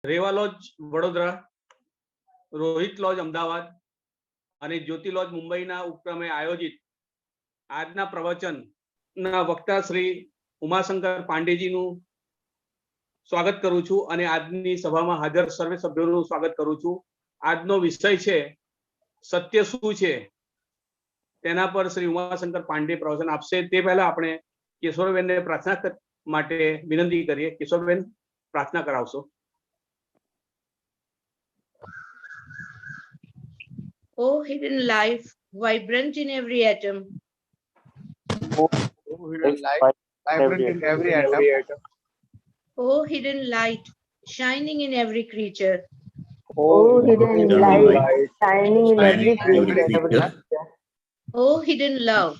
રેવા lodge Vadodara, Rohit lodge Ahmedabad અને જ્યોતિ lodge મુંબઈના ઉપક્રમે આયોજિત આજના પ્રવચનના વક્તા શ્રી ઉમાશંકર પાંડેજીનું સ્વાગત કરું છું અને આજની સભામાં હાજર સર્વે સભ્યોનું સ્વાગત કરું છું. આજનો વિષય છે સત્ય શું છે, તેના પર શ્રી ઉમાશંકર પાંડે પ્રવચન આપશે. તે પહેલા આપણે કેશોરબેનને પ્રાર્થના માટે વિનંતી કરીએ. કેશોરબેન, પ્રાર્થના કરાવશો. Oh, hidden life, vibrant in every atom. Oh, hidden light, vibrant in every atom. Oh, hidden light, shining in every creature. Oh, hidden light, shining in every creature. Oh, hidden love,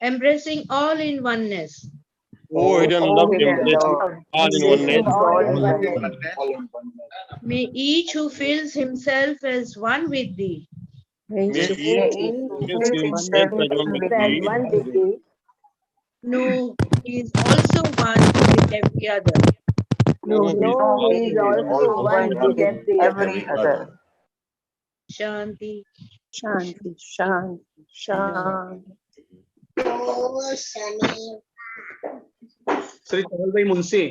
embracing all in oneness. Oh, hidden love, embracing all in oneness. May each who feels himself as one with thee May each who feels himself as one with thee know he is also one with every other. No, he is also one with every other. Shanti. Shanti, Shanti, Shanti. Shri ચહલભાઈ Munshi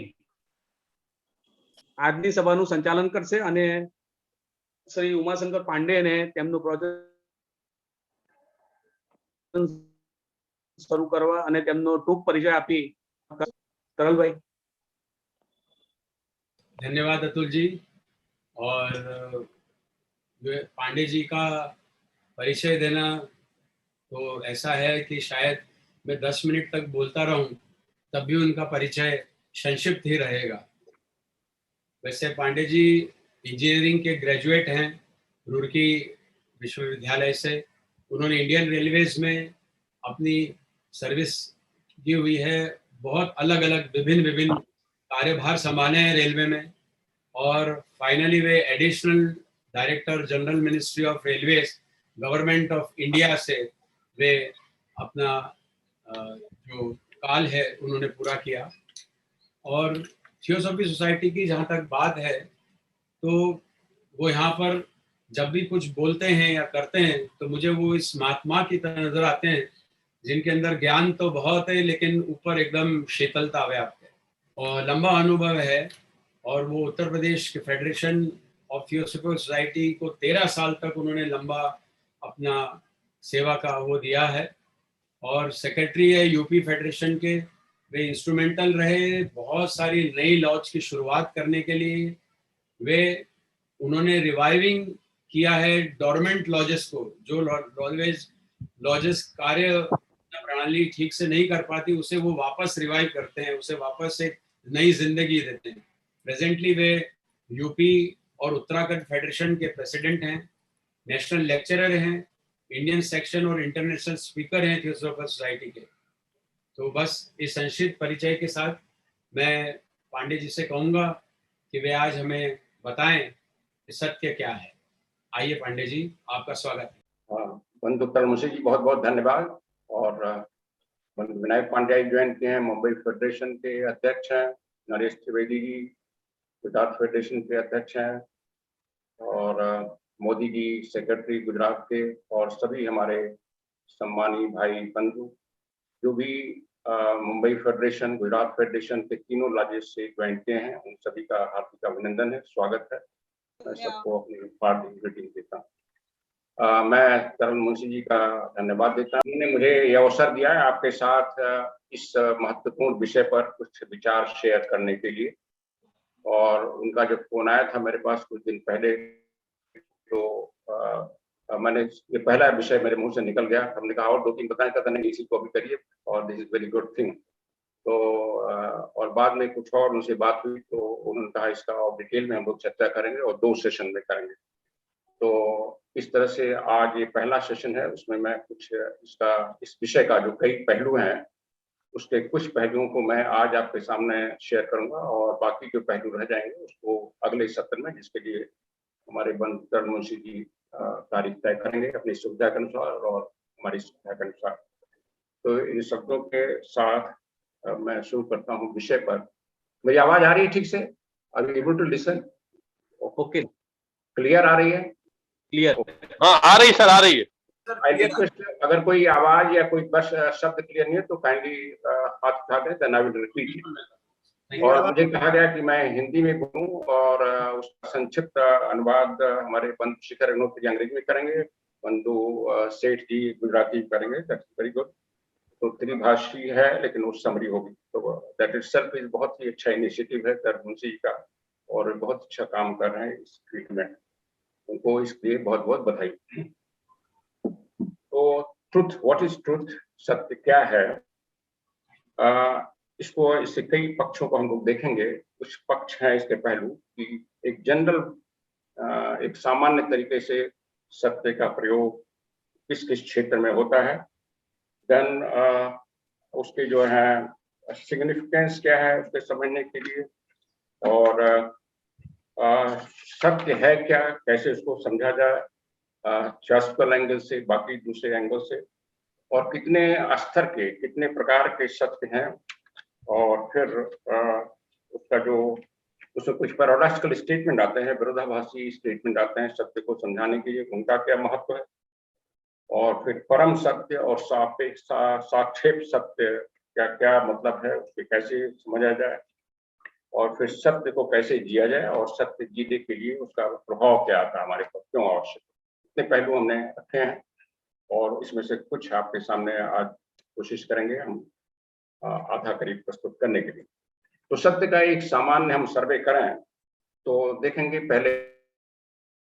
આજની સભાનું સંચાલન કરશે અને શ્રી ઉમાશંકર પાંડેને તેમનું પ્રવચન શરૂ કરવા અને તેમનો ટૂંક પરિચય આપી. તરલભાઈ. धन्यवाद अतुल जी. और पांडे जी का परिचय देना तो ऐसा है कि शायद मैं 10 मिनट तक बोलता रहूं तब भी उनका परिचय संक्षिप्त ही रहेगा. वैसे पांडे जी इंजीनियरिंग के ग्रेजुएट हैं रुड़की विश्वविद्यालय से. उन्होंने इंडियन रेलवेज में अपनी सर्विस की हुई है. बहुत अलग अलग विभिन्न कार्यभार संभाले हैं रेलवे में. और finally way additional director general ministry of railways government of India से वे अपना जो काल है उन्होंने पूरा किया. और थियोसॉफी सोसाइटी की जहाँ तक बात है तो वो यहाँ पर जब भी कुछ बोलते हैं या करते हैं तो मुझे वो इस महात्मा की तरह नजर आते हैं जिनके अंदर ज्ञान तो बहुत है लेकिन ऊपर एकदम शीतलता व्याप्त है और लंबा अनुभव है. और वो उत्तर प्रदेश के फेडरेशन ऑफ थियोसॉफिकल सोसाइटी को 13 साल तक उन्होंने लंबा अपना सेवा का वो दिया है. और सेक्रेटरी है यूपी फेडरेशन के. वे इंस्ट्रूमेंटल रहे बहुत सारी नई लॉज की शुरुआत करने के लिए. वे उन्होंने रिवाइविंग किया है डोरमेंट लॉजेस को. जो लॉजेस कार्य प्रणाली ठीक से नहीं कर पाती उसे वो वापस रिवाइव करते हैं, उसे वापस एक नई जिंदगी देते हैं. प्रेजेंटली वे यूपी और उत्तराखंड फेडरेशन के प्रेसिडेंट हैं, नेशनल लेक्चरर हैं, इंडियन सेक्शन और इंटरनेशनल स्पीकर हैं थियोसॉफिकल सोसाइटी के. तो बस इस संक्षिप्त परिचय के साथ मैं पांडे जी से कहूँगा कि वे आज हमें बताएं कि सत्य क्या है. आइए पांडे जी, आपका स्वागत है. बंधु मुंशी जी बहुत बहुत धन्यवाद. और विनायक पांड्या ज्वाइन किए हैं, मुंबई फेडरेशन के अध्यक्ष हैं. नरेश त्रिवेदी जी गुजरात फेडरेशन के अध्यक्ष हैं. और मोदी जी सेक्रेटरी गुजरात के. और सभी हमारे सम्मानी भाई बंधु जो भी मुंबई फेडरेशन गुजरात फेडरेशन के तीनों लॉजेस से ज्वाइन किए हैं, उन सभी का हार्दिक अभिनंदन है, स्वागत है. मैं सबको अपनी हार्दिक ग्रीटिंग देता हूँ. मैं तरुण मुंशी जी का धन्यवाद देता हूँ. उन्होंने मुझे यह अवसर दिया है आपके साथ इस महत्वपूर्ण विषय पर कुछ विचार शेयर करने के लिए. और उनका जब फोन आया था मेरे पास कुछ दिन पहले तो मैंने ये पहला विषय मेरे मुंह से निकल गया. हमने कहा और 2-3 बताएं, कहता नहीं इसी को अभी करिए और this is very good thing. तो और बाद में कुछ और उनसे बात हुई तो उन्होंने कहा इसका और डिटेल में हम लोग चर्चा करेंगे और 2 सेशन में करेंगे. तो इस तरह से आज ये पहला सेशन है, उसमें मैं कुछ इस विषय का जो कई पहलू हैं उसके कुछ पहलुओं को मैं आज आपके सामने शेयर करूंगा और बाकी जो पहलू रह जाएंगे उसको अगले सत्र में, जिसके लिए हमारे तरुण मुंशी जी तारीख तय करेंगे अपनी सुविधा के अनुसार और हमारी सुविधा के अनुसार. तो इन शब्दों के साथ मैं शुरू करता हूँ विषय पर. मेरी आवाज आ रही है ठीक से? Are you able to listen? Okay, clear आ रही है? क्लियर। हाँ आ रही सर, आ रही है। आई रिक्वेस्ट, अगर कोई आवाज या कोई बस शब्द क्लियर नहीं है तो काइंडली हाथ उठा दें, देन आई विल रिपीट। और मुझे कहा गया कि मैं हिंदी में बोलूं और उसका संक्षिप्त अनुवाद हमारे बंधु शिखर अग्निहोत्री अंग्रेजी में करेंगे, बंधु सेठ जी गुजराती करेंगे। That's very good. तो त्रिभाषी है लेकिन वो समरी होगी, तो दैट इटसेल्फ इज बहुत ही अच्छा इनिशिएटिव है तरमुंशी जी का, और बहुत अच्छा काम कर रहे हैं इस फील्ड में, उनको इसलिए बहुत बहुत बधाई। तो ट्रुथ, व्हाट इज ट्रुथ, सत्य क्या है? इसको, इससे कई पक्षों को हम लोग देखेंगे। कुछ पक्ष हैं इसके पहलू कि एक जनरल, एक सामान्य तरीके से सत्य का प्रयोग किस किस क्षेत्र में होता है, देन उसके जो है सिग्निफिकेंस क्या है उसके समझने के लिए, और सत्य है क्या, कैसे उसको समझा जाए थियोसॉफिकल एंगल से, बाकी दूसरे एंगल से, और कितने स्तर के, कितने प्रकार के सत्य हैं, और फिर उसका जो, उसमें कुछ पैराडॉक्सिकल स्टेटमेंट आते हैं, विरोधाभासी स्टेटमेंट आते हैं सत्य को समझाने के लिए, उनका क्या महत्व है, और फिर परम सत्य और सापेक्ष साक्षेप सत्य क्या क्या मतलब है, उसके कैसे समझा जाए, और फिर सत्य को कैसे जिया जाए, और सत्य जीने के लिए उसका प्रभाव क्या आता है हमारे पर, क्यों आवश्यक। इतने पहलू हमने रखे हैं और इसमें से कुछ आपके सामने आज कोशिश करेंगे हम आधा करीब प्रस्तुत करने के लिए। तो सत्य का एक सामान्य हम सर्वे करें तो देखेंगे, पहले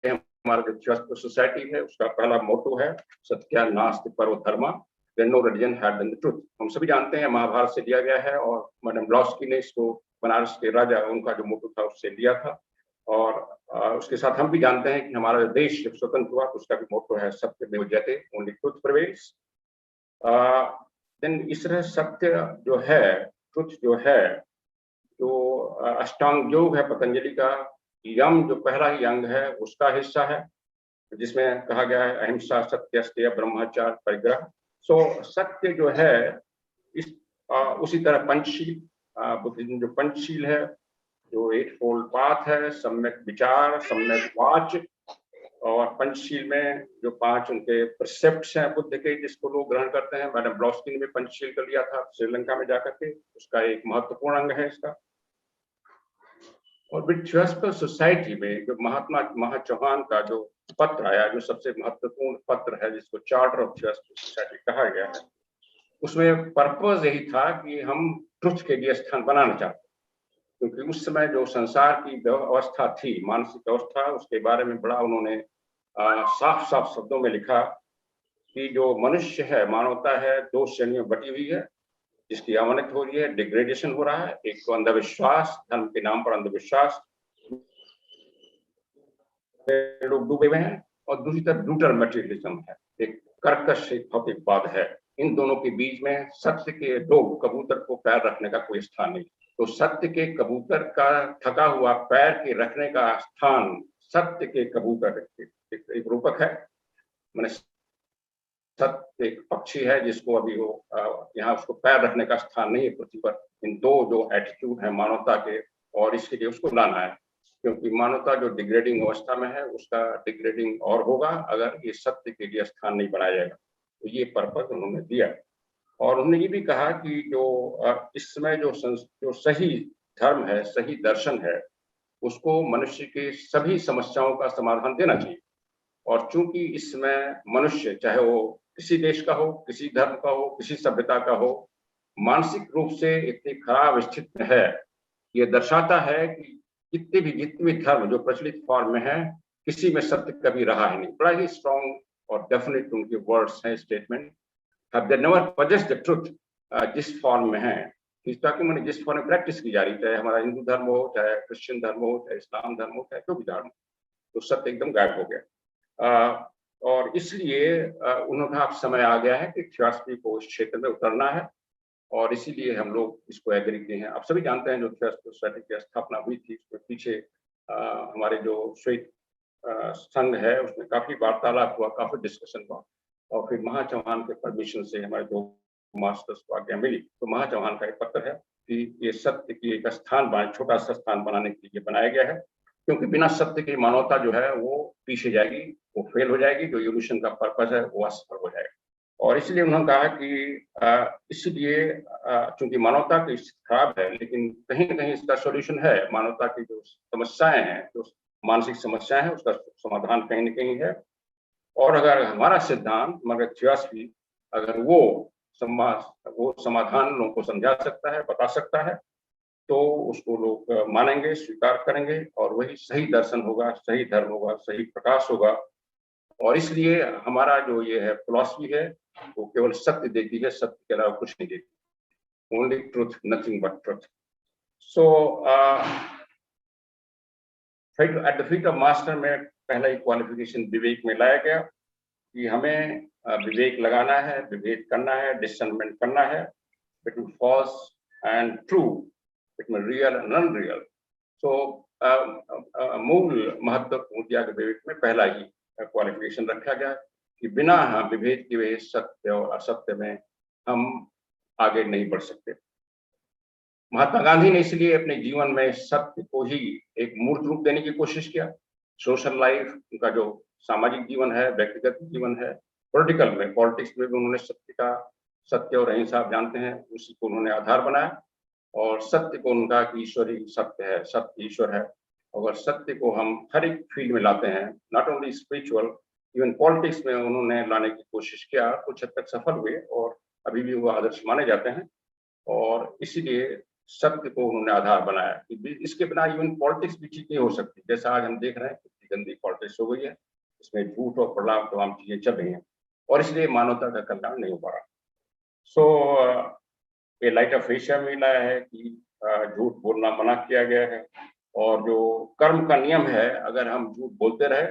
हमारा जो थियोसॉफिकल सोसाइटी है उसका पहला मोटो है सत्या नास्ति परो धर्मा, there no religion had than the truth. हम सभी जानते हैं महाभारत से लिया गया है, और मैडम ब्लॉस्की ने इसको बनारस के राजा, उनका जो मोटो था उससे लिया था, और उसके साथ हम भी जानते हैं कि हमारा जो देश जब स्वतंत्र हुआ तो उसका भी मोटो है सत्य में जयते, ओनली ट्रुथ प्रिवेल्स। देन इस तरह सत्य जो है, ट्रुथ जो है, जो अष्टांग योग है पतंजलि का, यम जो पहला ही अंग है उसका हिस्सा है, जिसमें कहा गया है अहिंसा सत्य अस्तेय ब्रह्मचार्य परिग्रह। सो सत्य जो है इस उसी तरह पंचशील, बुद्धिज्म जो पंचशील है, जो 8 फोल्ड पाथ है, सम्यक विचार, सम्यक वाच, और पंचशील में जो 5 उनके प्रिसेप्ट्स हैं बुद्ध के, जिसको लोग ग्रहण करते हैं। मैडम ब्लॉस्की ने भी पंचशील कर लिया था श्रीलंका में जाकर के, उसका एक महत्वपूर्ण अंग है इसका। और फिर थियोसॉफिकल सोसाइटी में जो महा चौहान का जो पत्र आया, जो सबसे महत्वपूर्ण पत्र है, जिसको चार्टर ऑफ थियोसॉफिकल सोसाइटी कहा गया है, उसमें पर्पस यही था कि हम ट्रुथ के लिए स्थान बनाना चाहते, क्योंकि उस समय जो संसार की अवस्था थी, मानसिक अवस्था, उसके बारे में बड़ा उन्होंने साफ साफ शब्दों में लिखा कि जो मनुष्य है, मानवता है, 2 श्रेणियों में बटी हुई है, जिसकी अवनति हो रही है, डिग्रेडेशन हो रहा है। एक तो अंधविश्वास, धर्म के नाम पर अंधविश्वास लोग डूबे हुए हैं, और दूसरी तरफ ब्रूटल मटेरियलिज्म है, एक कर्कश भौतिकवाद है। इन दोनों के बीच में सत्य के दो कबूतर को पैर रखने का कोई स्थान नहीं। तो सत्य के कबूतर का थका हुआ पैर के रखने का स्थान सत्य के कबूतर एक रूपक है, मैंने सत्य एक पक्षी है जिसको अभी वो यहाँ उसको पैर रखने का स्थान नहीं है पृथ्वी पर। इन दो जो एटीट्यूड है मानवता के, और इसके लिए उसको लाना है, क्योंकि मानवता जो डिग्रेडिंग अवस्था में है उसका डिग्रेडिंग और होगा अगर ये सत्य के लिए स्थान नहीं बनाया जाएगा। तो ये पर्पस उन्होंने दिया, और उन्होंने ये भी कहा कि जो इस समय जो सही धर्म है, सही दर्शन है, उसको मनुष्य के सभी समस्याओं का समाधान देना चाहिए। और चूंकि इस समय मनुष्य, चाहे वो किसी देश का हो, किसी धर्म का हो, किसी सभ्यता का हो, मानसिक रूप से इतनी खराब स्थिति में है, ये दर्शाता है कि जितने भी धर्म जो प्रचलित फॉर्म में है, किसी में सत्य कभी रहा ही नहीं। बड़ा ही स्ट्रॉन्ग और डेफिनेट उनके वर्ड्स हैं, statement, have they never possessed the truth, जिस फॉर्म में है, मैंने जिस फॉर्म में प्रैक्टिस की जा रही, चाहे हमारा हिंदू धर्म हो, चाहे क्रिश्चियन धर्म हो, चाहे इस्लाम धर्म हो, चाहे जो भी धर्म, तो सत्य एकदम गायब हो गया। और इसलिए उन्होंने अब समय आ गया है कि थियोसॉफी को इस क्षेत्र में उतरना है, और इसीलिए हम लोग इसको एग्री किए हैं। आप सभी जानते हैं जो थियोसॉफिकल सोसाइटी की स्थापना हुई थी, उसके पीछे हमारे जो श्वेत संघ है उसमें काफी वार्तालाप हुआ, काफी डिस्कशन हुआ, और फिर महा चौहान के परमिशन से हमारे दो मास्टर्स को आज्ञा मिली। तो महा चौहान का एक पत्र है कि ये सत्य की एक स्थान, छोटा सा स्थान बनाने के लिए बनाया गया है, क्योंकि बिना सत्य के मानवता जो है वो पीछे जाएगी, वो फेल हो जाएगी, जो इवोल्यूशन का पर्पस है वो असफल हो जाएगा। और इसलिए उन्होंने कहा कि इसलिए चूंकि मानवता की स्थिति खराब है, लेकिन कहीं ना कहीं इसका सॉल्यूशन है। मानवता की जो समस्याएं हैं, जो मानसिक समस्याएं हैं, उसका समाधान कहीं ना कहीं है। और अगर हमारा सिद्धांत, हमारा थियोसफी, अगर वो समाधान लोगों को समझा सकता है, बता सकता है, तो उसको लोग मानेंगे, स्वीकार करेंगे, और वही सही दर्शन होगा, सही धर्म होगा, सही प्रकाश होगा। और इसलिए हमारा जो ये है फिलॉसफी है, वो केवल सत्य देती है, सत्य के अलावा कुछ नहीं देती। Only truth, nothing but truth. So at the feet of master में पहला ही क्वालिफिकेशन विवेक में लाया गया कि हमें विवेक लगाना है, विवेक करना है, डिसर्नमेंट करना है between false and true, between real and unreal. So मूल महत्व ऊर्जा के विवेक में पहला ही क्वालिफिकेशन रखा गया कि बिना विभेद के हुए सत्य और असत्य में हम आगे नहीं बढ़ सकते। महात्मा गांधी ने इसलिए अपने जीवन में सत्य को ही एक मूर्त रूप देने की कोशिश किया। सोशल लाइफ, उनका जो सामाजिक जीवन है, व्यक्तिगत जीवन है, पॉलिटिक्स में भी उन्होंने सत्य और अहिंसा, आप जानते हैं, उसी को उन्होंने आधार बनाया। और सत्य को उनका कि ईश्वर ही सत्य है, सत्य ईश्वर है। अगर सत्य को हम हर एक फील्ड में लाते हैं, not only spiritual, even politics में उन्होंने लाने की कोशिश किया, कुछ हद तक सफल हुए और अभी भी वो आदर्श माने जाते हैं। और इसीलिए सत्य को उन्होंने आधार बनाया कि इसके बिना इवन पॉलिटिक्स भी ठीक नहीं हो सकती। जैसा आज हम देख रहे हैं कितनी गंदी पॉलिटिक्स हो गई है, इसमें झूठ और प्रलाप तमाम चीजें चल रही हैं, और इसलिए मानवता का कल्याण नहीं हो पा रहा। सो ये लाइट ऑफ एशिया में लाया है कि झूठ बोलना मना किया गया है, और जो कर्म का नियम है, अगर हम झूठ बोलते रहे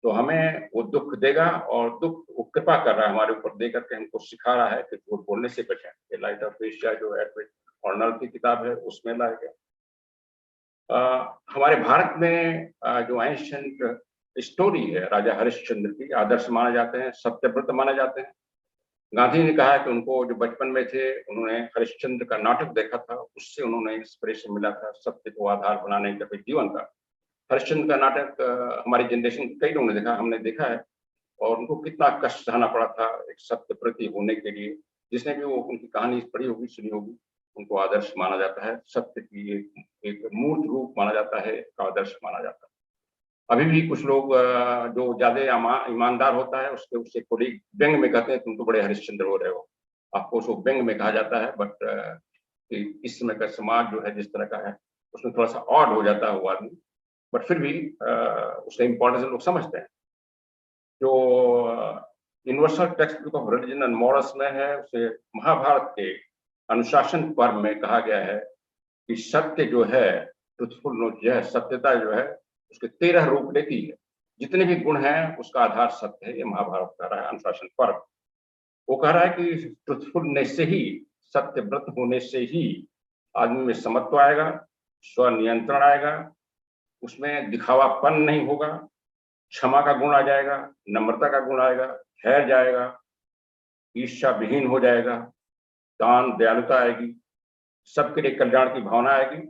तो हमें वो दुख देगा, और दुख वो कृपा कर रहा है हमारे ऊपर दे करके हमको सिखा रहा है कि झूठ बोलने से बचें। ये लाइट ऑफ एशिया जो एडवेट ऑर्नल की किताब है उसमें लाया गया। हमारे भारत में जो एंशिएंट स्टोरी है राजा हरिश्चंद्र की, आदर्श माने जाते हैं, सत्यव्रत माने जाते हैं। गांधी ने कहा कि उनको जो बचपन में थे, उन्होंने हरिश्चंद्र का नाटक देखा था, उससे उन्होंने इंस्पिरेशन मिला था सत्य को आधार बनाने के जीवन का। हरिश्चंद्र का नाटक हमारी जनरेशन कई लोगों ने देखा, हमने देखा है, और उनको कितना कष्ट सहना पड़ा था एक सत्य प्रति होने के लिए। जिसने भी वो उनकी कहानी पढ़ी होगी, सुनी होगी, उनको आदर्श माना जाता है, सत्य की एक मूर्त रूप माना जाता है, एक आदर्श माना जाता है। अभी भी कुछ लोग जो ज्यादा ईमानदार होता है उससे थोड़ी व्यंग में कहते हैं तुम तो बड़े हरिश्चंद्र हो रहे हो। आपको उसको व्यंग में कहा जाता है, बट इस समय का समाज जो है जिस तरह का है, उसमें थोड़ा सा ऑड हो जाता है वो आदमी, बट फिर भी उसका इम्पोर्टेंस लोग समझते हैं। जो universal text book of religion and morals में है, उसे महाभारत के अनुशासन पर्व में कहा गया है कि सत्य जो है, ट्रुथफुल जो है, सत्यता जो है, उसके 13 रूप लेती है। जितने भी गुण हैं उसका आधार सत्य है। ये महाभारत कह रहा है, अनुशासन पर्व वो कह रहा है कि ट्रुथफुलनेस से ही, सत्यव्रत होने से ही आदमी में समत्व आएगा, स्वनियंत्रण आएगा, उसमें दिखावापन नहीं होगा, क्षमा का गुण आ जाएगा, नम्रता का गुण आएगा, धैर्य जाएगा, ईर्ष्या विहीन हो जाएगा, दान दयालुता आएगी, सबके लिए कल्याण की भावना आएगी,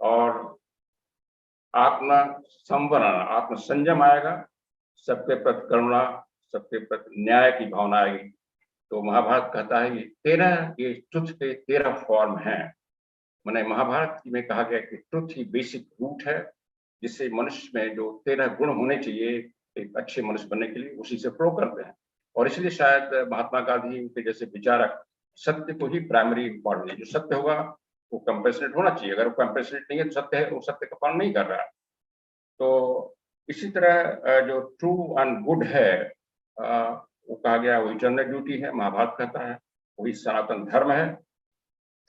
और आत्म संवरण, आत्म संयम आएगा, सबके प्रति करुणा, सबके प्रति न्याय की भावना आएगी। तो महाभारत कहता है ये ट्रुथ के 13 फॉर्म हैं। मैंने महाभारत में कहा गया कि ट्रुथ ही बेसिक रूट है, जिससे मनुष्य में जो 13 गुण होने चाहिए एक अच्छे मनुष्य बनने के लिए, उसी से फ्लो करते हैं। और इसलिए शायद महात्मा गांधी के जैसे विचारक सत्य को ही प्राइमरी इंपॉर्टेंट है। जो सत्य होगा वो कंपेशनेट होना चाहिए, अगर वो कंपेशनेट नहीं है तो सत्य है, वो सत्य का पालन नहीं कर रहा है। तो इसी तरह जो ट्रू एंड गुड है, वो कहा गया वो इटर्नल ड्यूटी है, महाभारत कहता है, वही सनातन धर्म है।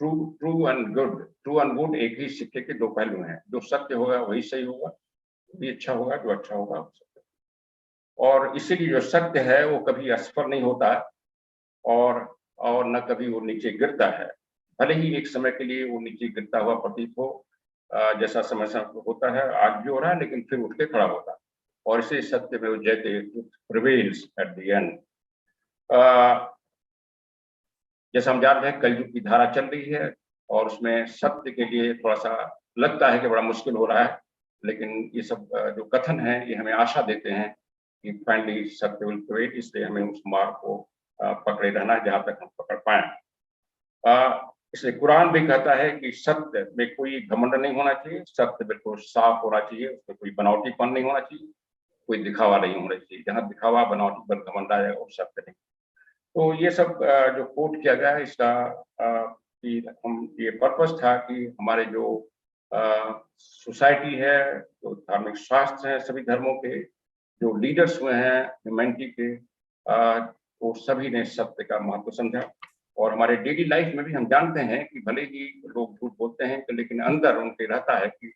ट्रू एंड गुड एक ही सिक्के के दो पहलू हैं। जो सत्य होगा वही सही होगा, वही अच्छा होगा, जो अच्छा होगा सत्य। और इसीलिए जो सत्य है वो कभी असफल नहीं होता, और न कभी वो नीचे गिरता है। भले ही एक समय के लिए वो नीचे गिरता हुआ प्रतीत हो, जैसा समय होता है, आज भी हो रहा है, लेकिन फिर उठ के खड़ा होता है। और इसे सत्य में जयते प्रिवेल्स एट द एंड। जैसा हम जानते हैं कलयुग की धारा चल रही है, और उसमें सत्य के लिए थोड़ा सा लगता है कि बड़ा मुश्किल हो रहा है, लेकिन ये सब जो कथन है ये हमें आशा देते हैं कि फाइनली सत्य विल प्रिवेल, इसलिए हमें उस मार्ग को पकड़े रहना है जहां तक हम पकड़ पाए। इसलिए कुरान भी कहता है कि सत्य में कोई घमंड नहीं होना चाहिए, सत्य बिल्कुल साफ होना चाहिए, उसमें कोई बनावटीपन नहीं होना चाहिए, कोई दिखावा नहीं होना चाहिए। जहां दिखावा, बनावटीपन, घमंड आएगा वो सत्य नहीं। तो ये सब जो कोट किया गया है, इसका कि हम ये पर्पस था कि हमारे जो सोसाइटी है, जो धार्मिक शास्त्र है सभी धर्मों के, जो लीडर्स हुए हैं ह्यूमैनिटी के, वो सभी ने सत्य का महत्व समझा। और हमारे डेली लाइफ में भी हम जानते हैं कि भले ही लोग झूठ बोलते हैं, लेकिन अंदर उनके रहता है कि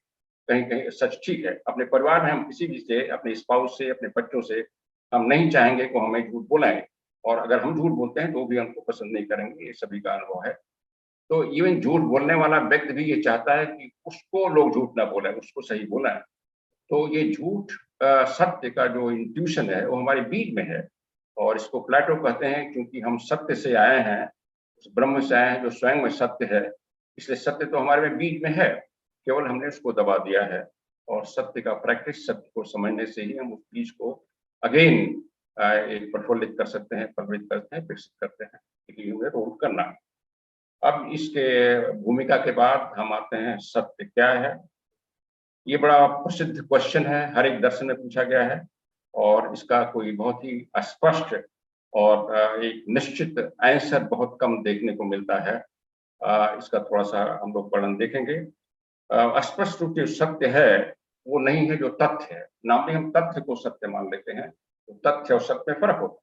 कहीं कहीं सच ठीक है। अपने परिवार में हम किसी भी से, अपने स्पाउस से, अपने बच्चों से हम नहीं चाहेंगे कि हमें झूठ बोलाएं, और अगर हम झूठ बोलते हैं तो भी हमको पसंद नहीं करेंगे। ये सभी का अनुभव है। तो इवन झूठ बोलने वाला व्यक्ति भी ये चाहता है कि उसको लोग झूठ ना बोले, उसको सही बोला है। तो ये झूठ सत्य का जो इंट्यूशन है वो हमारे बीच में है, और इसको प्लेटो कहते हैं क्योंकि हम सत्य से आए हैं, उस ब्रह्म से आए हैं जो स्वयं में सत्य है। इसलिए सत्य तो हमारे में बीच में है, केवल हमने उसको दबा दिया है। और सत्य का प्रैक्टिस, सत्य को समझने से ही हम उस बीज को अगेन एक प्रफुल्लित कर सकते हैं, प्रवृत्त करते हैं, विकसित करते हैं, लेकिन हमें रोल करना है। अब इसके भूमिका के बाद हम आते हैं सत्य क्या है। ये बड़ा प्रसिद्ध क्वेश्चन है, हर एक दर्शन में पूछा गया है, और इसका कोई बहुत ही स्पष्ट और एक निश्चित आंसर बहुत कम देखने को मिलता है। इसका थोड़ा सा हम लोग वर्णन देखेंगे। स्पष्ट रूप से सत्य है वो नहीं है जो तथ्य है। नाम भी हम तथ्य को सत्य मान लेते हैं, तो तथ्य और सत्य में फर्क होता है।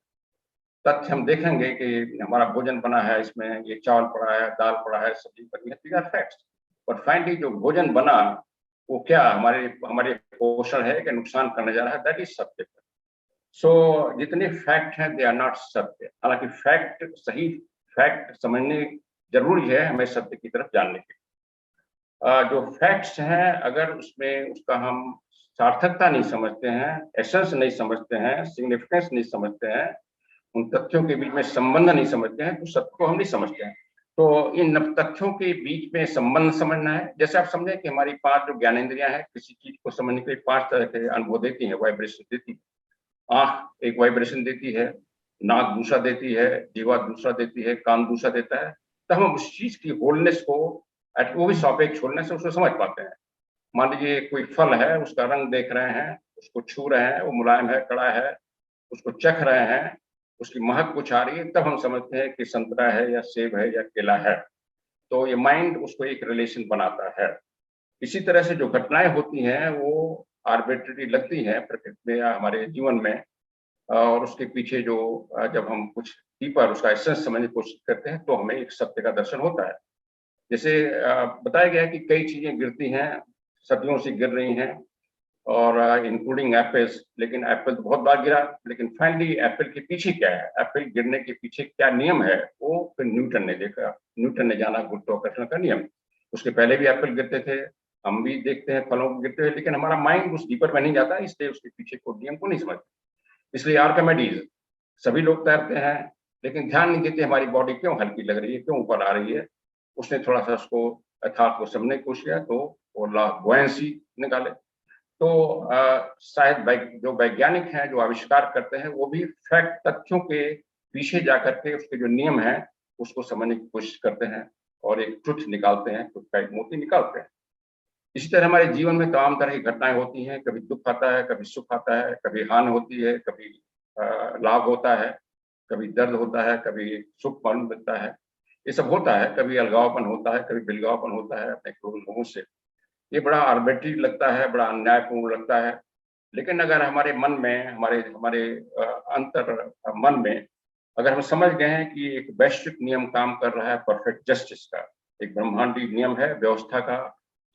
तथ्य हम देखेंगे कि हमारा भोजन बना है, इसमें ये चावल पड़ा है, दाल पड़ा है, सब्जी पड़ी है, these are facts। और फाइनली जो भोजन बना वो क्या हमारे पोषण है कि नुकसान करने जा रहा है, दैट इज सत्य। सो जितने फैक्ट हैं दे आर नॉट सत्य। हालांकि फैक्ट, सही फैक्ट समझने जरूरी है हमें सत्य की तरफ जानने के। जो फैक्ट्स हैं अगर उसमें उसका हम सार्थकता नहीं समझते हैं, एसेंस नहीं समझते हैं, सिग्निफिकेंस नहीं समझते हैं, उन तथ्यों के बीच में संबंध नहीं समझते हैं, तो सत्य को हम नहीं समझते हैं। तो इन तथ्यों के बीच में संबंध समझना है। जैसे आप समझे कि हमारी 5 जो ज्ञानेंद्रियां हैं किसी चीज को समझने के लिए 5 तरह के अनुभव देती हैं, वाइब्रेशन देती है। आंख एक वाइब्रेशन देती है, नाक दूसरा देती है, जीवा दूसरा देती है, कान दूसरा देता है। तो हम उस चीज की होलनेस को वो भी सापेक्ष होलनेस से उसको समझ पाते हैं। मान लीजिए कोई फल है, उसका रंग देख रहे हैं, उसको छू रहे हैं, वो मुलायम है, कड़ा है, उसको चख रहे हैं, उसकी महक कुछ आ रही है, तब हम समझते हैं कि संतरा है या सेब है या केला है। तो ये माइंड उसको एक रिलेशन बनाता है। इसी तरह से जो घटनाएं होती हैं वो आर्बिट्रेरी लगती हैं प्रकृति में या हमारे जीवन में, और उसके पीछे जो जब हम कुछ डीपर उसका एसेंस समझने की कोशिश करते हैं तो हमें एक सत्य का दर्शन होता है। जैसे बताया गया है कि कई चीजें गिरती हैं, सदियों से गिर रही हैं, और इंक्लूडिंग एप्पल्स। लेकिन एप्पल तो बहुत बार गिरा, लेकिन फाइनली एप्पल के पीछे क्या है, एप्पल गिरने के पीछे क्या नियम है, वो फिर न्यूटन ने देखा। न्यूटन ने जाना गुरुत्वाकर्षण का नियम। उसके पहले भी एप्पल गिरते थे, हम भी देखते हैं फलों को गिरते हुए, लेकिन हमारा माइंड उस डीपर में नहीं जाता, इसलिए उसके पीछे को नियम को नहीं समझते। इसलिए आर्किमिडीज, सभी लोग तैरते हैं लेकिन ध्यान नहीं देते हमारी बॉडी क्यों हल्की लग रही है, क्यों ऊपर आ रही है। उसने थोड़ा सा उसको यथार्थ को समझने की कोशिश किया तो वो लॉ ऑफ बुओयेंसी निकाले। तो शायद जो वैज्ञानिक हैं, जो आविष्कार करते हैं, वो भी फैक्ट, तथ्यों के पीछे जाकर के उसके जो नियम हैं उसको समझने की कोशिश करते हैं और एक ट्रुथ निकालते हैं, ट्रुथ का एक मोती निकालते हैं। इसी तरह हमारे जीवन में तमाम तरह की घटनाएं होती हैं। कभी दुख आता है, कभी सुख आता है, कभी हानि होती है, कभी लाभ होता है, कभी दर्द होता है, कभी सुख मिलता है। ये सब होता है। कभी अलगावपन होता है, कभी बिलगावपन होता है अपने क्रूर लोगों से। ये बड़ा आर्बिट्री लगता है, बड़ा अन्यायपूर्ण लगता है। लेकिन अगर हमारे मन में, हमारे अंतर मन में अगर हम समझ गए हैं कि एक वैश्विक नियम काम कर रहा है, परफेक्ट जस्टिस का, एक ब्रह्मांडी नियम है व्यवस्था का,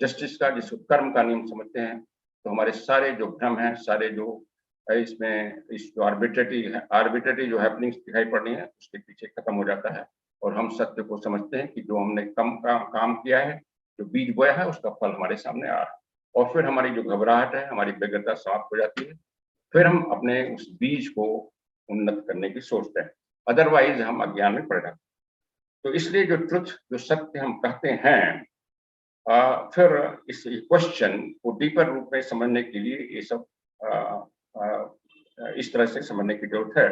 जस्टिस का, जिसको कर्म का नियम समझते हैं, तो हमारे सारे जो भ्रम हैं, सारे जो इसमें इस जो आर्बिट्रेटरी जो हैपनिंग्स दिखाई पड़ रही है उसके पीछे खत्म हो जाता है। और हम सत्य को समझते हैं कि जो हमने काम किया है, जो बीज बोया है, उसका फल हमारे सामने आ रहा है। और फिर हमारी जो घबराहट है, हमारी व्यग्रता समाप्त हो जाती है। फिर हम अपने उस बीज को उन्नत करने की सोचते हैं, अदरवाइज हम अज्ञान में पड़ जाते हैं। तो इसलिए जो ट्रुथ, जो सत्य हम कहते हैं, फिर इस क्वेश्चन को डीपर रूप में समझने के लिए ये सब इस तरह से समझने की जरूरत है।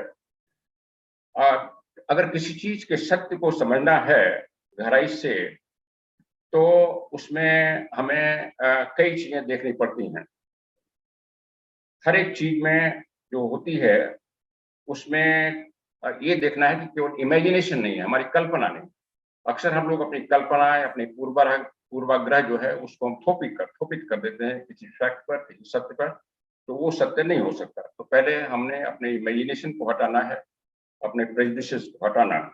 अगर किसी चीज के सत्य को समझना है गहराई से, तो उसमें हमें कई चीजें देखनी पड़ती हैं। हर एक चीज में जो होती है उसमें ये देखना है कि केवल इमेजिनेशन नहीं है, हमारी कल्पना नहीं। अक्सर हम लोग अपनी कल्पनाएं, अपने पूर्वाग्रह जो है उसको हम थोपित कर देते हैं किसी फैक्ट पर, किसी सत्य पर, तो वो सत्य नहीं हो सकता। तो पहले हमने अपने इमेजिनेशन को हटाना है, अपने प्रेजुडिसेस को हटाना है,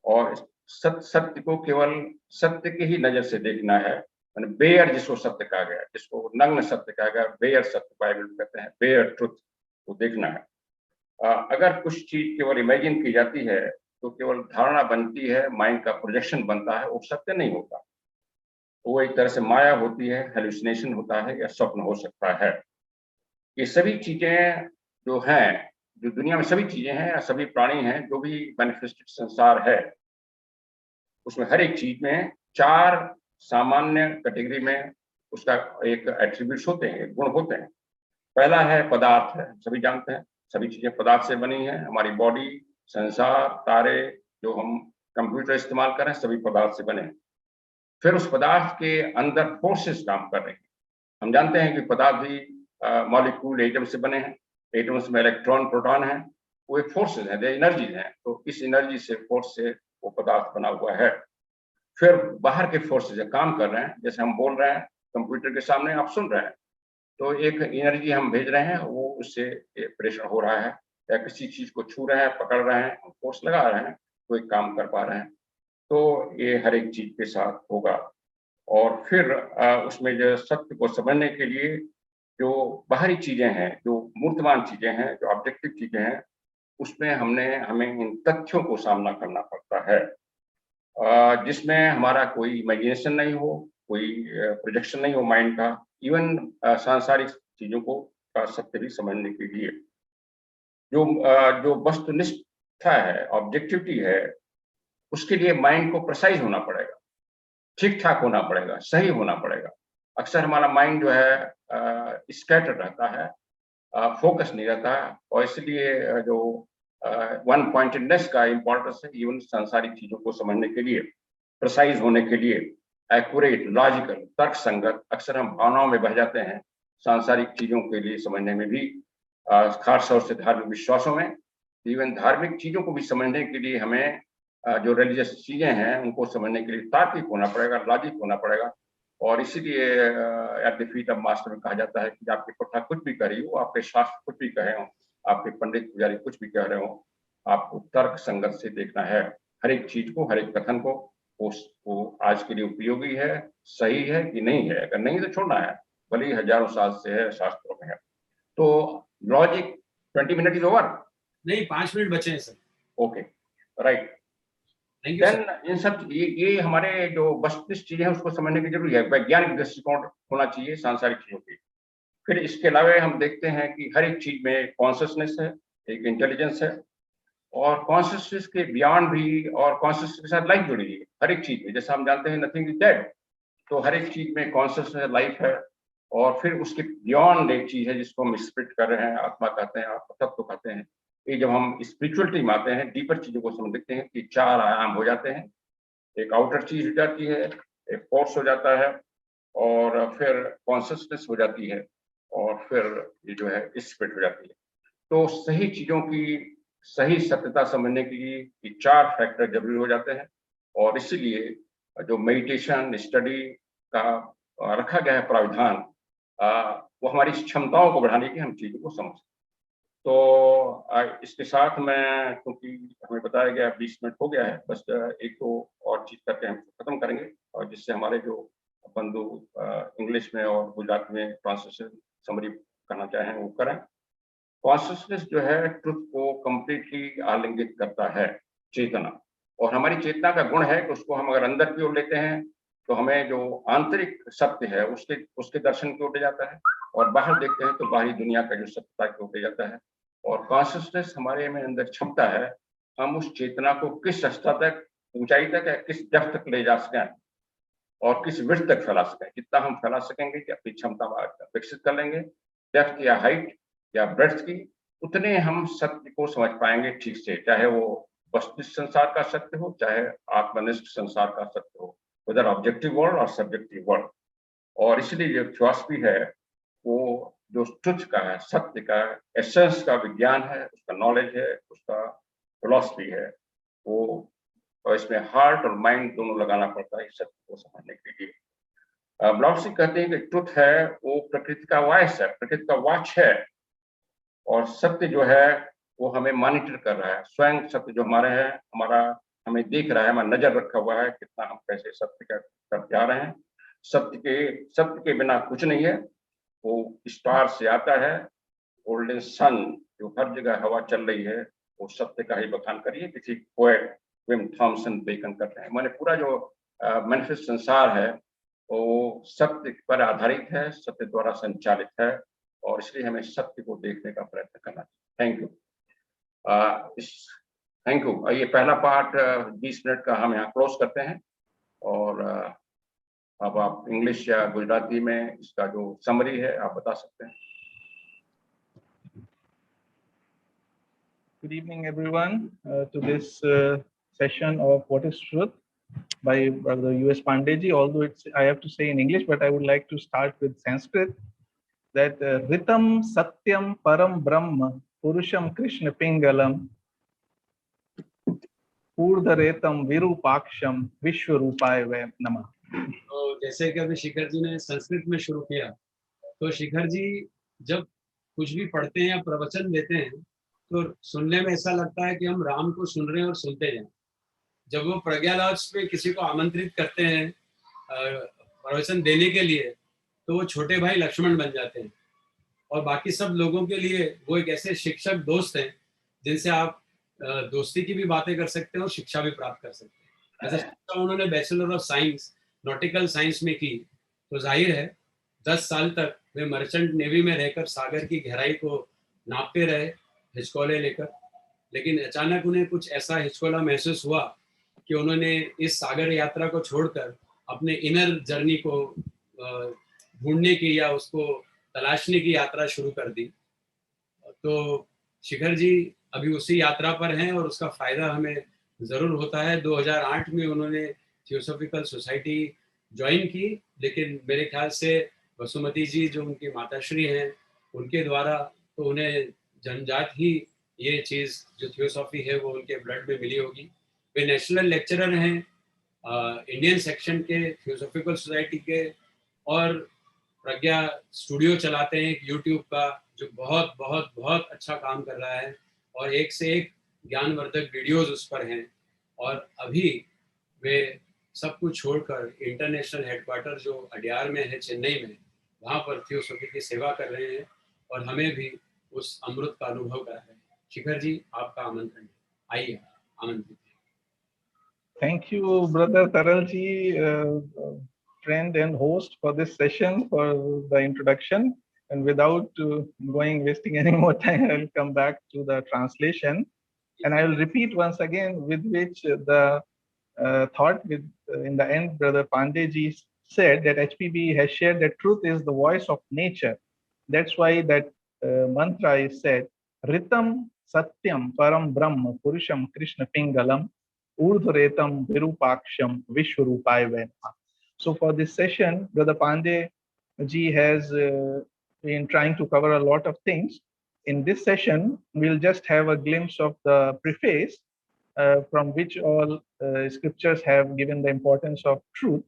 और सत्य को केवल सत्य की ही नजर से देखना है। बेयर जिसको सत्य कहा गया, जिसको नग्न सत्य कहा गया, बेयर सत्य बाइबल में कहते हैं, बेयर ट्रुथ, को देखना है। अगर कुछ चीज केवल इमेजिन की जाती है तो केवल धारणा बनती है, माइंड का प्रोजेक्शन बनता है, वो सत्य नहीं होता। वो एक तरह से माया होती है, हेलुसिनेशन होता है, या स्वप्न हो सकता है। ये सभी चीजें जो हैं, जो दुनिया में सभी चीजें हैं, सभी प्राणी हैं, जो भी मैनिफेस्टेड संसार है, उसमें हर एक चीज में 4 सामान्य कैटेगरी में उसका एक एट्रीब्यूट्स होते हैं, गुण होते हैं। पहला है पदार्थ है, सभी जानते हैं, सभी चीजें पदार्थ से बनी हैं। हमारी बॉडी, संसार, तारे, जो हम कंप्यूटर इस्तेमाल कर रहे हैं, सभी पदार्थ से बने हैं। फिर उस पदार्थ के अंदर फोर्सेस काम कर रहे हैं। हम जानते हैं कि पदार्थ भी मॉलिक्यूल, एटम से बने हैं। एटम्स में इलेक्ट्रॉन, प्रोटॉन हैं, वो एक फोर्सेस हैं, एनर्जी हैं। तो इस एनर्जी से, फोर्स से वो पदार्थ बना हुआ है। फिर बाहर के फोर्सेस काम कर रहे हैं, जैसे हम बोल रहे हैं कंप्यूटर के सामने, आप सुन रहे हैं, तो एक एनर्जी हम भेज रहे हैं, वो उससे प्रेशर हो रहा है, या किसी चीज को छू रहे हैं, पकड़ रहे हैं, फोर्स लगा रहे हैं, तो एक काम कर पा रहे हैं। तो ये हर एक चीज के साथ होगा। और फिर उसमें जो सत्य को समझने के लिए जो बाहरी चीजें हैं, जो मूर्तमान चीजें हैं, जो ऑब्जेक्टिव चीजें हैं, उसमें हमें इन तथ्यों को सामना करना पड़ता है, जिसमें हमारा कोई इमेजिनेशन नहीं हो, कोई प्रोजेक्शन नहीं हो माइंड का। इवन सांसारिक चीजों को का सत्य भी समझने के लिए जो वस्तुनिष्ठता है, ऑब्जेक्टिविटी है, उसके लिए माइंड को प्रिसाइज होना पड़ेगा, ठीक ठाक होना पड़ेगा, सही होना पड़ेगा। अक्सर हमारा माइंड जो है स्कैटर्ड रहता है, फोकस नहीं रहता है, और इसलिए जो वन पॉइंटेडनेस का इम्पोर्टेंस है इवन सांसारिक चीजों को समझने के लिए, प्रिसाइज होने के लिए, एक्यूरेट, लॉजिकल, तर्क संगत। अक्सर हम भावनाओं में बह जाते हैं सांसारिक चीजों के लिए समझने में भी, खास तौर से धार्मिक विश्वासों में। इवन धार्मिक चीजों को भी समझने के लिए हमें जो रिलीजियस चीजें हैं उनको समझने के लिए तार्किक होना पड़ेगा, लॉजिक होना पड़ेगा। और इसीलिए at the feet of master में कहा जाता है कि आपकी प्रथा कुछ भी करी हो, आपके शास्त्र कुछ भी कहे हों, आपके पंडित पुजारी कुछ भी कह रहे हो, आपको तर्क संगत से देखना है हर एक चीज को, हर एक कथन को। वो आज के लिए उपयोगी है, सही है कि नहीं है। अगर नहीं तो छोड़ना है, भले ही हजारों साल से है, शास्त्रों में है। तो लॉजिक 20 मिनट इज ओवर। नहीं, 5 मिनट बचे हैं sir. Okay, right. Thank you sir. इन सब ये हमारे जो वस्तुनिष्ठ चीजें हैं उसको समझने की जरूरी है। वैज्ञानिक दृष्टिकोण होना चाहिए सांसारिक चीजों की। फिर इसके अलावा हम देखते हैं कि हर एक चीज में कॉन्शियसनेस है, एक इंटेलिजेंस है, और कॉन्शियसनेस के बियॉन्ड भी, और कॉन्शियसनेस के साथ लाइफ जुड़ी है हर एक चीज में। जैसे हम जानते हैं नथिंग इज डेड, तो हर एक चीज में कॉन्शियसनेस, लाइफ है। और फिर उसके बियॉन्ड एक चीज है जिसको हम स्पिरिट कर रहे हैं, आत्मा कहते हैं, आत्म तत्व कहते हैं। ये जब हम स्पिरिचुअलिटी में आते हैं, डीपर चीजों को समझ देखते हैं कि 4 आयाम हो जाते हैं। एक आउटर चीज हो जाती है, एक फोर्स हो जाता है, और फिर कॉन्शियसनेस हो जाती है, और फिर ये जो है स्पिरिट हो जाती है। तो सही चीजों की सही सत्यता समझने के लिए ये 4 फैक्टर जरूरी हो जाते हैं। और इसीलिए जो मेडिटेशन स्टडी का रखा गया है प्राविधान, वो हमारी क्षमताओं को बढ़ाने की, हम चीजों को समझ। तो इसके साथ मैं, क्योंकि हमें बताया गया 20 मिनट हो गया है, बस एक दो और चीज करके हम खत्म करेंगे, और जिससे हमारे जो बंधु इंग्लिश में और गुजरात में ट्रांसलेशन समरी करना चाहें वो करें। कॉन्शियसनेस जो है ट्रुथ को कंप्लीटली आलिंगित करता है, चेतना। और हमारी चेतना का गुण है कि उसको हम अगर अंदर की ओर लेते हैं तो हमें जो आंतरिक सत्य है उसके दर्शन की ओर ले जाता है, और बाहर देखते हैं तो बाहरी दुनिया का जो सत्यता की ओर ले जाता है। और कॉन्शियसनेस हमारे में अंदर क्षमता है, हम उस चेतना को किस स्तर तक, ऊंचाई तक, या किस डेप्थ तक ले जा सकें। और किस विड्थ तक फैला सकें। जितना हम फैला सकेंगे कि अपनी क्षमता विकसित कर लेंगे, डेप्थ या हाइट या ब्रेड्थ की, उतने हम सत्य को समझ पाएंगे ठीक से, चाहे वो वस्तुनिष्ठ संसार का सत्य हो, चाहे आत्मनिष्ठ संसार का सत्य हो, वेदर ऑब्जेक्टिव वर्ल्ड और सब्जेक्टिव वर्ल्ड। और इसलिए जो फिलॉसफी है वो जो ट्रुथ का है, सत्य का एसेंस का विज्ञान है, उसका नॉलेज है, उसका फिलॉसफी है, वो और इसमें हार्ट और माइंड दोनों लगाना पड़ता है इस सत्य को समझने के लिए। ब्लॉक्सी कहते हैं कि ट्रुथ है वो प्रकृति का वॉइस है, प्रकृति का वॉच है, और सत्य जो है वो हमें मॉनिटर कर रहा है। स्वयं सत्य जो हमारे है, हमारा हमें देख रहा है, हमारा नजर रखा हुआ है कितना हम कैसे सत्य का तरफ जा रहे हैं। सत्य के बिना कुछ नहीं है, वो स्टार से आता है, गोल्डन सन जो हर जगह हवा चल रही है, वो सत्य का ही बखान करिए। किसी पोएट विम थॉमसन बेकन कर रहे हैं। मैंने पूरा जो मैनिफेस्ट संसार है वो सत्य पर आधारित है, सत्य द्वारा संचालित है, और इसलिए हमें सत्य को देखने का प्रयत्न करना चाहिए। Thank you. Thank you. ये पहला पार्ट 20 मिनट का हम यहाँ क्लोज करते हैं, और अब आप इंग्लिश या गुजराती में इसका जो समरी है आप बता सकते हैं। Good evening, everyone, to this session of What is Truth by Brother U.S. Pandeyji. Although I have to say in English, but I would like to start with Sanskrit. That Ritam Satyam Param Brahma Purusham Krishna Pingalam Urdharetam Virupaksham Vishwarupaya Namah. तो जैसे कि अभी शिखर जी ने संस्कृत में शुरू किया, तो शिखर जी जब कुछ भी पढ़ते हैं या प्रवचन देते हैं तो सुनने में ऐसा लगता है कि हम राम को सुन रहे हैं और सुनते जाएं। जब वो प्रज्ञा लॉज पे किसी को आमंत्रित करते हैं प्रवचन देने के लिए, तो वो छोटे भाई लक्ष्मण बन जाते हैं, और बाकी सब लोगों के लिए वो एक ऐसे शिक्षक दोस्त हैं जिनसे आप दोस्ती की भी बातें कर सकते हैं और शिक्षा भी प्राप्त कर सकते हैं। ऐसा शिक्षा उन्होंने bachelor of science nautical science में की, तो जाहिर है 10 साल तक वे मर्चेंट नेवी में रहकर सागर की गहराई को नापते रहे हिचकोले लेकर। लेकिन अचानक उन्हें कुछ ऐसा हिचकोला महसूस हुआ कि उन्होंने इस सागर यात्रा को छोड़कर अपने इनर जर्नी को ढूंढने की या उसको तलाशने की यात्रा शुरू कर दी। तो शिखर जी अभी उसी यात्रा पर हैं और उसका फायदा हमें ज़रूर होता है। 2008 में उन्होंने थियोसॉफिकल सोसाइटी ज्वाइन की, लेकिन मेरे ख्याल से वसुमती जी जो उनकी माताश्री हैं उनके द्वारा तो उन्हें जन्मजात ही ये चीज़ जो थियोसॉफी है वो उनके ब्लड में मिली होगी। वे नेशनल लेक्चरर हैं इंडियन सेक्शन के थियोसॉफिकल सोसाइटी के, और प्रज्ञा स्टूडियो चलाते हैं एक यूट्यूब का जो बहुत बहुत बहुत अच्छा काम कर रहा है, और एक से एक ज्ञानवर्धक वीडियोस उस पर हैं। और अभी वे सब कुछ छोड़कर इंटरनेशनल हेडक्वार्टर जो अड्यार में है चेन्नई में, वहाँ पर थियोसॉफी की सेवा कर रहे हैं, और हमें भी उस अमृत का अनुभव करा है। शिखर जी आपका आमंत्रण है, आइए आमंत्रित। Thank you, Brother Taralji, friend and host for this session, for the introduction. And without wasting any more time, I'll come back to the translation. And I will repeat once again with which the thought in the end, Brother Pandeyji said that HPB has shared that truth is the voice of nature. That's why that mantra is said, Ritam Satyam Param Brahma Purusham Krishna Pingalam Urdhretam Virupaksham Vishwarupaya Venma. So for this session, Brother Pandey ji has been trying to cover a lot of things. In this session, we'll just have a glimpse of the preface from which all scriptures have given the importance of truth,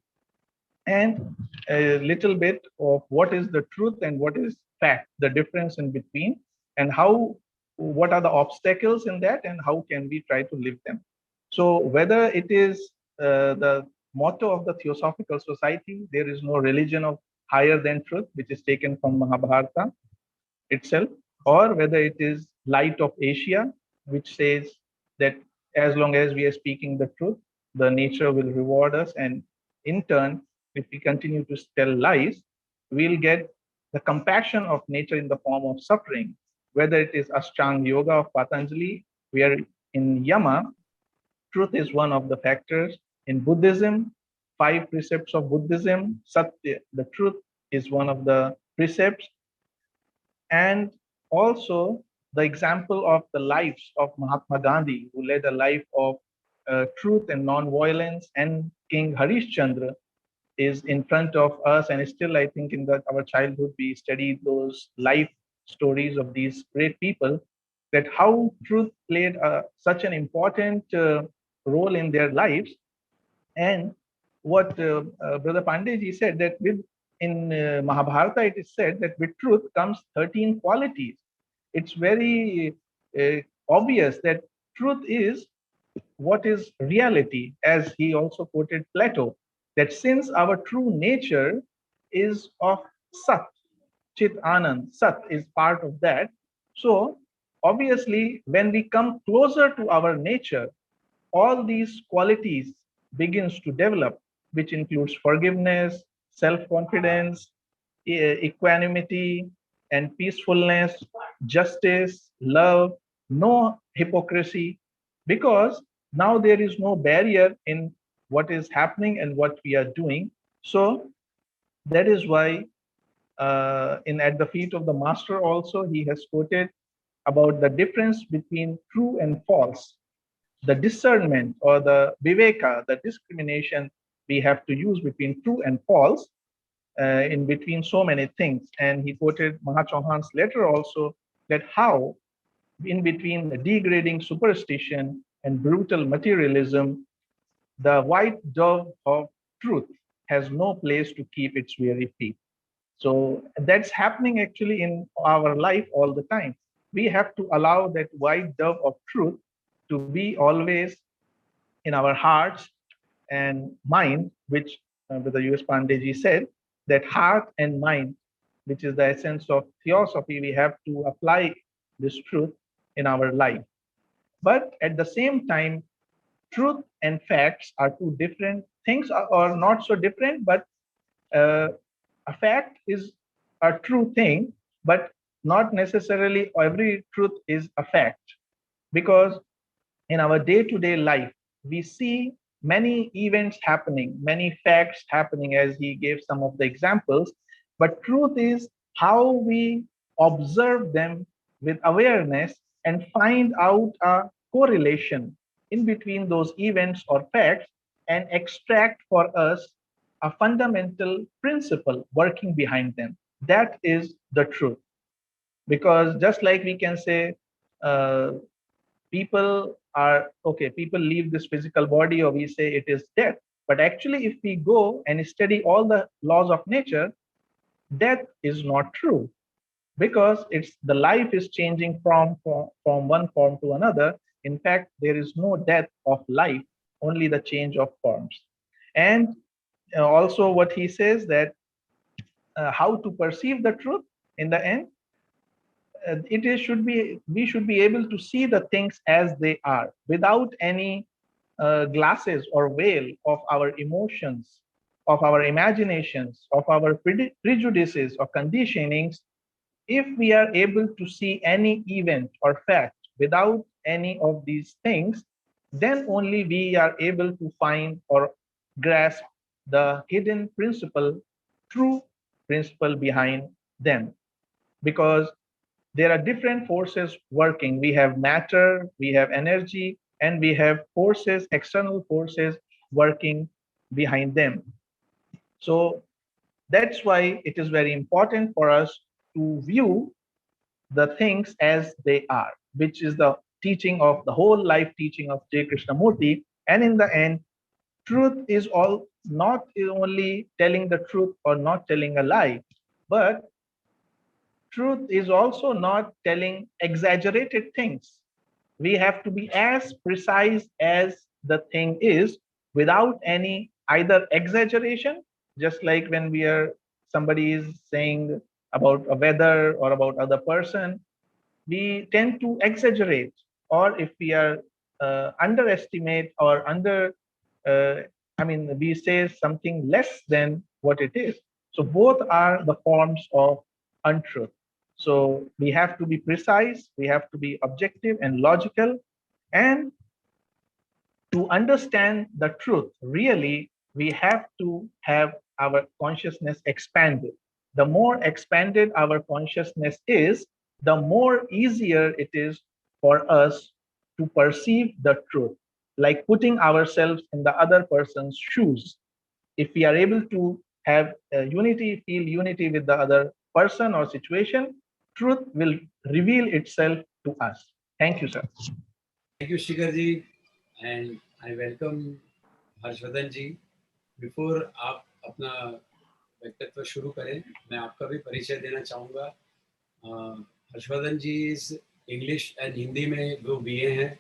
and a little bit of what is the truth and what is fact, the difference in between, and what are the obstacles in that, and how can we try to live them. So whether it is the motto of the Theosophical Society, there is no religion of higher than truth, which is taken from Mahabharata itself, or whether it is Light of Asia, which says that as long as we are speaking the truth, the nature will reward us, and in turn, if we continue to tell lies, we'll get the compassion of nature in the form of suffering. Whether it is Ashtanga Yoga of Patanjali, where in Yama, truth is one of the factors. In Buddhism, 5 precepts of Buddhism. Satya, the truth, is one of the precepts. And also the example of the lives of Mahatma Gandhi, who led a life of truth and non-violence, and King Harish Chandra is in front of us. And still, I think in our childhood, we studied those life stories of these great people, that how truth played such an important role in their lives. And what Brother Pandeyji said, that in Mahabharata, it is said that with truth comes 13 qualities. It's very obvious that truth is what is reality, as he also quoted Plato, that since our true nature is of Sat, Chit Anand, Sat is part of that. So obviously, when we come closer to our nature, all these qualities begins to develop, which includes forgiveness, self-confidence, equanimity, and peacefulness, justice, love, no hypocrisy, because now there is no barrier in what is happening and what we are doing. So that is why in At the Feet of the Master also, he has quoted about the difference between true and false, the discernment or the viveka, the discrimination we have to use between true and false, in between so many things. And he quoted Maha Chauhan's letter also, that how in between the degrading superstition and brutal materialism, the white dove of truth has no place to keep its weary feet. So that's happening actually in our life all the time. We have to allow that white dove of truth to be always in our hearts and mind, which Brother U.S. Pandeyji said, that heart and mind, which is the essence of theosophy, we have to apply this truth in our life. But at the same time, truth and facts are two different things, or not so different, but a fact is a true thing, but not necessarily every truth is a fact. Because in our day-to-day life, we see many events happening, many facts happening, as he gave some of the examples. But truth is how we observe them with awareness and find out a correlation in between those events or facts, and extract for us a fundamental principle working behind them. That is the truth. Because just like we can say, people leave this physical body, or we say it is death. But actually, if we go and study all the laws of nature, death is not true, because the life is changing from one form to another. In fact, there is no death of life, only the change of forms. And also what he says, that how to perceive the truth in the end, we should be able to see the things as they are, without any glasses or veil of our emotions, of our imaginations, of our prejudices or conditionings. If we are able to see any event or fact without any of these things, then only we are able to find or grasp the hidden principle, true principle behind them. Because there are different forces working. We have matter, we have energy, and we have forces, external forces working behind them. So that's why it is very important for us to view the things as they are, which is the teaching of the whole life teaching of J. Krishnamurti. And in the end, truth is not only telling the truth or not telling a lie, but truth is also not telling exaggerated things. We have to be as precise as the thing is, without any either exaggeration, just like when somebody is saying about a weather or about other person, we tend to exaggerate. Or if we are underestimate or we say something less than what it is. So both are the forms of untruth. So we have to be precise, we have to be objective and logical. And to understand the truth, really, we have to have our consciousness expanded. The more expanded our consciousness is, the more easier it is for us to perceive the truth, like putting ourselves in the other person's shoes. If we are able to have unity, feel unity with the other person or situation, truth will reveal itself to us. Thank you, sir. Thank you, Shikhar ji, and I welcome Harshvardhan ji. Before आप अपना व्यक्तित्व शुरू करें, मैं आपका भी परिचय देना चाहूँगा. हर्षवर्धन जी इज इंग्लिश एंड हिंदी में वो बीए हैं.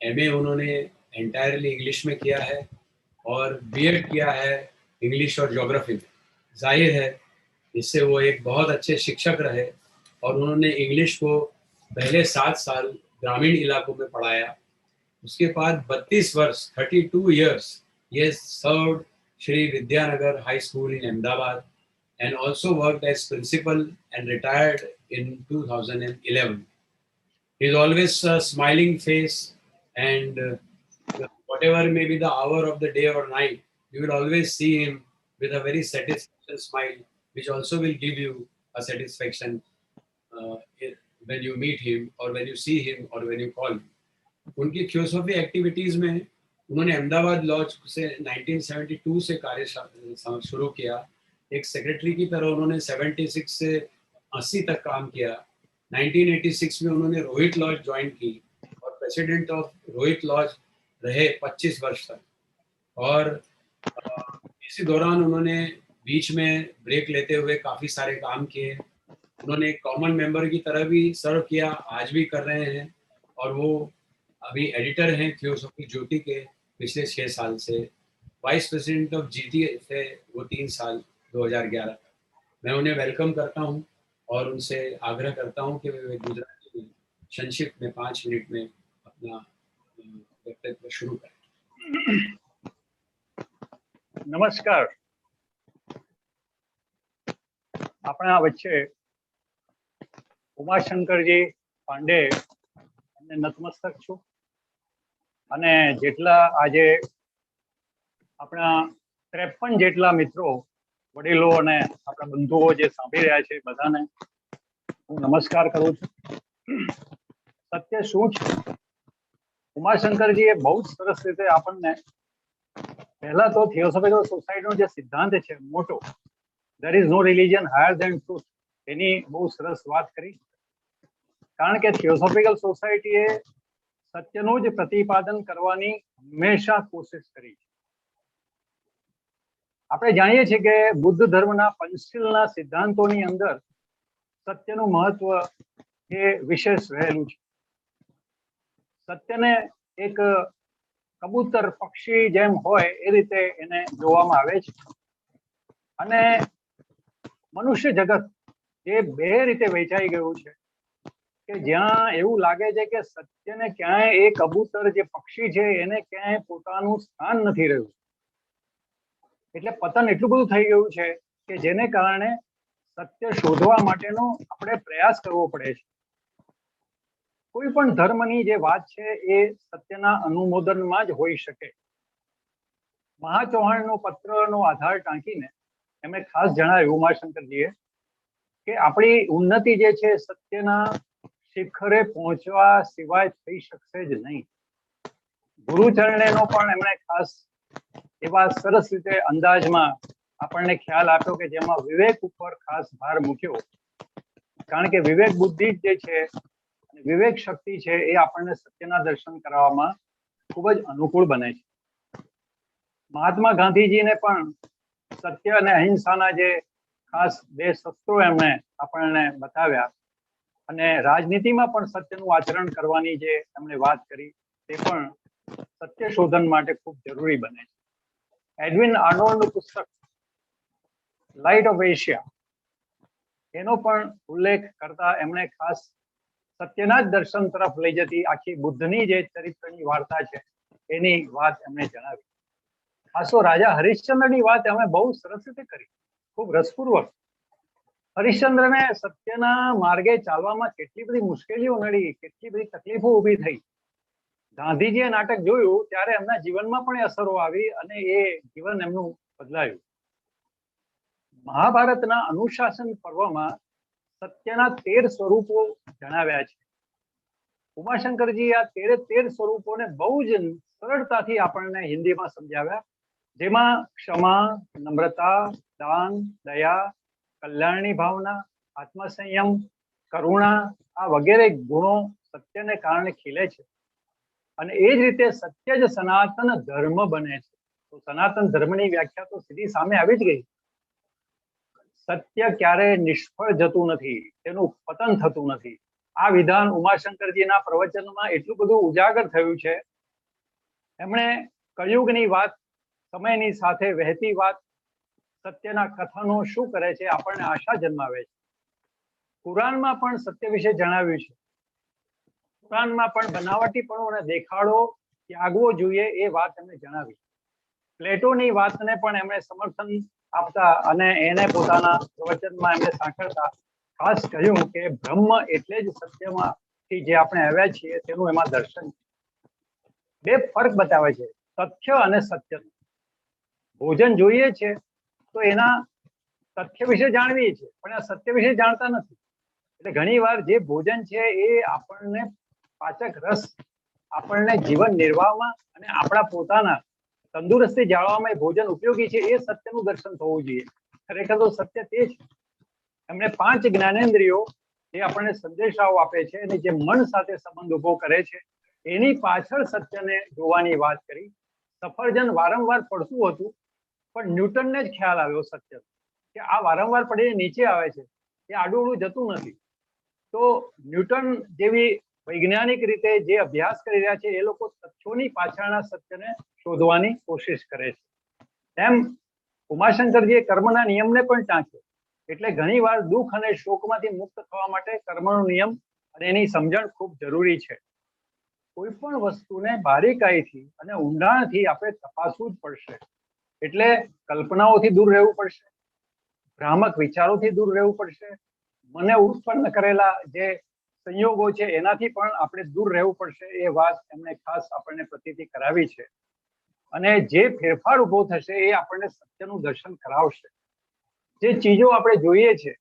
एमए उन्होंने एंटायरली इंग्लिश में किया है और बीएड किया है इंग्लिश और ज्योग्राफी में. जाहिर है इससे वो एक बहुत अच्छे शिक्षक रहे और उन्होंने इंग्लिश को पहले 7 साल ग्रामीण इलाकों में पढ़ाया. उसके बाद 32 वर्ष 32 years he has served Shri Vidyanagar High School in Ahmedabad and also worked as principal and retired in 2011. He is always a smiling face and whatever may be the hour of the day or night, you will always see him with a very satisfaction smile, which also will give you a satisfaction when you meet him or when you see him or when you call him. उनकी theosophy activities में उन्होंने Ahmedabad laws से 1972 से कार्य शुरू किया. एक secretary की तरह उन्होंने 76 से 80 तक काम किया. 1986 में उन्होंने रोहित लॉज ज्वाइन की और प्रेसिडेंट ऑफ रोहित लॉज रहे 25 वर्ष तक. और इसी दौरान उन्होंने बीच में ब्रेक लेते हुए काफ़ी सारे काम किए. उन्होंने एक कॉमन मेंबर की तरह भी सर्व किया, आज भी कर रहे हैं. और वो अभी एडिटर हैं थियोसॉफी ज्योति के पिछले 6 साल से. वाइस प्रेसिडेंट ऑफ जीटी थे वो 3 साल 2011 तक. मैं उन्हें वेलकम करता हूं और उनसे आग्रह करता हूं कि वे गुजराती में संक्षिप्त में 5 मिनट में अपना व्यक्तित्व शुरू करें. नमस्कार. अपना वच्चे उमाशंकरजी पांडे ने नतमस्तक छूं અને જેટલા આજે આપણા 53 જેટલા મિત્રો વડીલો અને આપણા બંધુઓ જે સાંભળી રહ્યા છે બધાને હું નમસ્કાર કરું છું. સત્ય શું છે? ઉમાશંકરજીએ બહુ જ સરસ રીતે આપણને પહેલા તો થિયોસોફિકલ સોસાયટીનો જે સિદ્ધાંત છે મોટો, there is no religion higher than truth, એની બહુ સરસ વાત કરી. કારણ કે થિયોસોફિકલ સોસાયટીએ સત્યનું જ પ્રતિપાદન કરવાની હંમેશા કોશિશ કરી છે. આપણે જાણીએ છીએ કે બુદ્ધ ધર્મના પંચશીલના સિદ્ધાંતોની અંદર સત્યનું મહત્વ એ વિશેષ રહેલું છે. સત્યને એક કબૂતર પક્ષી જેમ હોય એ રીતે એને જોવામાં આવે છે અને મનુષ્ય જગત એ બે રીતે વહેંચાઈ ગયું છે કે જ્યાં એવું લાગે છે કે સત્યને ક્યાંય એ કબૂતર જે પક્ષી છે એને ક્યાંય પોતાનું સ્થાન નથી રહ્યું. એટલે પતન એટલું બધું થઈ ગયું છે કે જેને કારણે સત્ય શોધવા માટેનો આપણે પ્રયાસ કરવો પડે છે. કોઈ પણ ધર્મની જે વાત છે એ સત્યના અનુમોદનમાં જ હોઈ શકે. મહાચૌહાણનો પત્રનો આધાર ટાંકીને એમણે ખાસ જણાવ્યું ઉમાશંકરજીએ કે આપણી ઉન્નતિ જે છે સત્યના શિખરે પહોંચવા સિવાય થઈ શકશે જ નહીં. ગુરુચરણેનો પણ એમણે ખાસ એવા સરસ રીતે અંદાજમાં આપણને ખ્યાલ આપ્યો કે જેમાં વિવેક ઉપર ખાસ ભાર મૂક્યો. કારણ કે વિવેક બુદ્ધિ જે છે, વિવેક શક્તિ છે એ આપણને સત્યના દર્શન કરવામાં ખૂબ જ અનુકૂળ બને છે. મહાત્મા ગાંધીજીને પણ સત્ય અને અહિંસાના જે ખાસ 2 શસ્ત્રો એમણે આપણને બતાવ્યા અને રાજનીતિમાં પણ સત્યનું આચરણ કરવાની જે એમણે વાત કરી તે પણ સત્ય શોધન માટે ખૂબ જરૂરી બને છે. એડવિન આર્નોલ્ડનું પુસ્તક લાઇટ ઓફ એશિયા એનો પણ ઉલ્લેખ કરતા એમણે ખાસ સત્યના જ દર્શન તરફ લઈ જતી આખી બુદ્ધની જે ચરિત્રની વાર્તા છે એની વાત એમણે જણાવી. ખાસો રાજા હરિશ્ચંદ્રની વાત એમણે બહુ સરસ રીતે કરી, ખૂબ રસપૂર્વક. હરિશ્ચંદ્રને સત્યના માર્ગે ચાલવામાં કેટલી બધી મુશ્કેલીઓ નડી, કેટલી બધી તકલીફો ઊભી થઈ. ગાંધીજીએ નાટક જોયું ત્યારે એમના જીવનમાં પણ એ અસરો આવી અને એ જીવન એમનું બદલાયું. મહાભારતના અનુશાસન પર્વમાં સત્યના 13 સ્વરૂપો જણાવ્યા છે. ઉમાશંકરજી આ 13 સ્વરૂપોને બહુ જ સરળતાથી આપણને હિન્દીમાં સમજાવ્યા, જેમાં ક્ષમા, નમ્રતા, દાન, દયા, કલ્યાણની ભાવના, આત્મસંયમ, કરુણા આ વગેરે ગુણો સત્યને કારણે ખીલે છે. અને એ જ રીતે સત્ય જ સનાતન ધર્મ બને છે. તો સનાતન ધર્મની વ્યાખ્યા તો સીધી સામે આવી જ ગઈ. સત્ય ક્યારે નિષ્ફળ જતું નથી, તેનું પતન થતું નથી. આ વિધાન ઉમાશંકરજીના પ્રવચનમાં એટલું બધું ઉજાગર થયું છે. એમણે કળિયુગની વાત, સમયની સાથે વહેતી વાત, સત્યના કથનો શું કરે છે, આપણને આશા જન્માવે છે. કુરાનમાં પણ સત્ય વિશે જણાવ્યું છે. કુરાનમાં પણ બનાવટીપણું અને દેખાડો ત્યાગવો જોઈએ એ વાત એમણે જણાવી. પ્લેટોની વાતને પણ એમણે સમર્થન આપતા અને એને પોતાના પ્રવચનમાં એમણે સાંકળતા ખાસ કહ્યું કે બ્રહ્મ એટલે જ સત્યમાંથી જે આપણે આવ્યા છીએ તેનું એમાં દર્શન છે. બે ફરક બતાવે છે, તથ્ય અને સત્ય. ભોજન જોઈએ છે તો એના તથ્ય વિશે જાણવીએ છીએ, પણ આ સત્ય વિશે જાણતા નથી. એટલે ઘણી વાર જે ભોજન છે એ આપણને પાચક રસ, આપણને જીવન નિર્વાહમાં અને આપણા પોતાના તંદુરસ્તી જાળવવામાં ભોજન ઉપયોગી છે, એ સત્યનું દર્શન થવું જોઈએ. ખરેખર તો સત્ય તે છે. એમણે 5 જ્ઞાનેન્દ્રિયો જે આપણને સંદેશાઓ આપે છે અને જે મન સાથે સંબંધ ઉભો કરે છે, એની પાછળ સત્યને જોવાની વાત કરી. સફરજન વારંવાર પડતું હતું, પણ ન્યૂટનને જ ખ્યાલ આવ્યો સત્ય કે આ વારંવાર પડીને નીચે આવે છે, એ આડું જતું નથી. તો ન્યૂટન જેવી વૈજ્ઞાનિક રીતે જે અભ્યાસ કરી રહ્યા છે એ લોકો તથ્યોની પાછળના સત્યને શોધવાની કોશિશ કરે છે. એમ ઉમાશંકરજીએ કર્મના નિયમને પણ ટાંક્યો. એટલે ઘણીવાર દુઃખ અને શોકમાંથી મુક્ત થવા માટે કર્મનો નિયમ અને એની સમજણ ખૂબ જરૂરી છે. કોઈ પણ વસ્તુને બારીકાઈથી અને ઊંડાણથી આપણે તપાસવું જ પડશે. એટલે કલ્પનાઓથી દૂર રહેવું પડશે, ભ્રામક વિચારોથી દૂર રહેવું પડશે, મને ઉત્પન્ન કરેલા જે સંયોગો છે એનાથી પણ આપણે દૂર રહેવું પડશે. એ વાત એમણે ખાસ આપણને પ્રતીતિ કરાવી છે. અને જે ફેરફાર ઉભો થશે એ આપણને સત્યનું દર્શન કરાવશે. જે ચીજો આપણે જોઈએ છે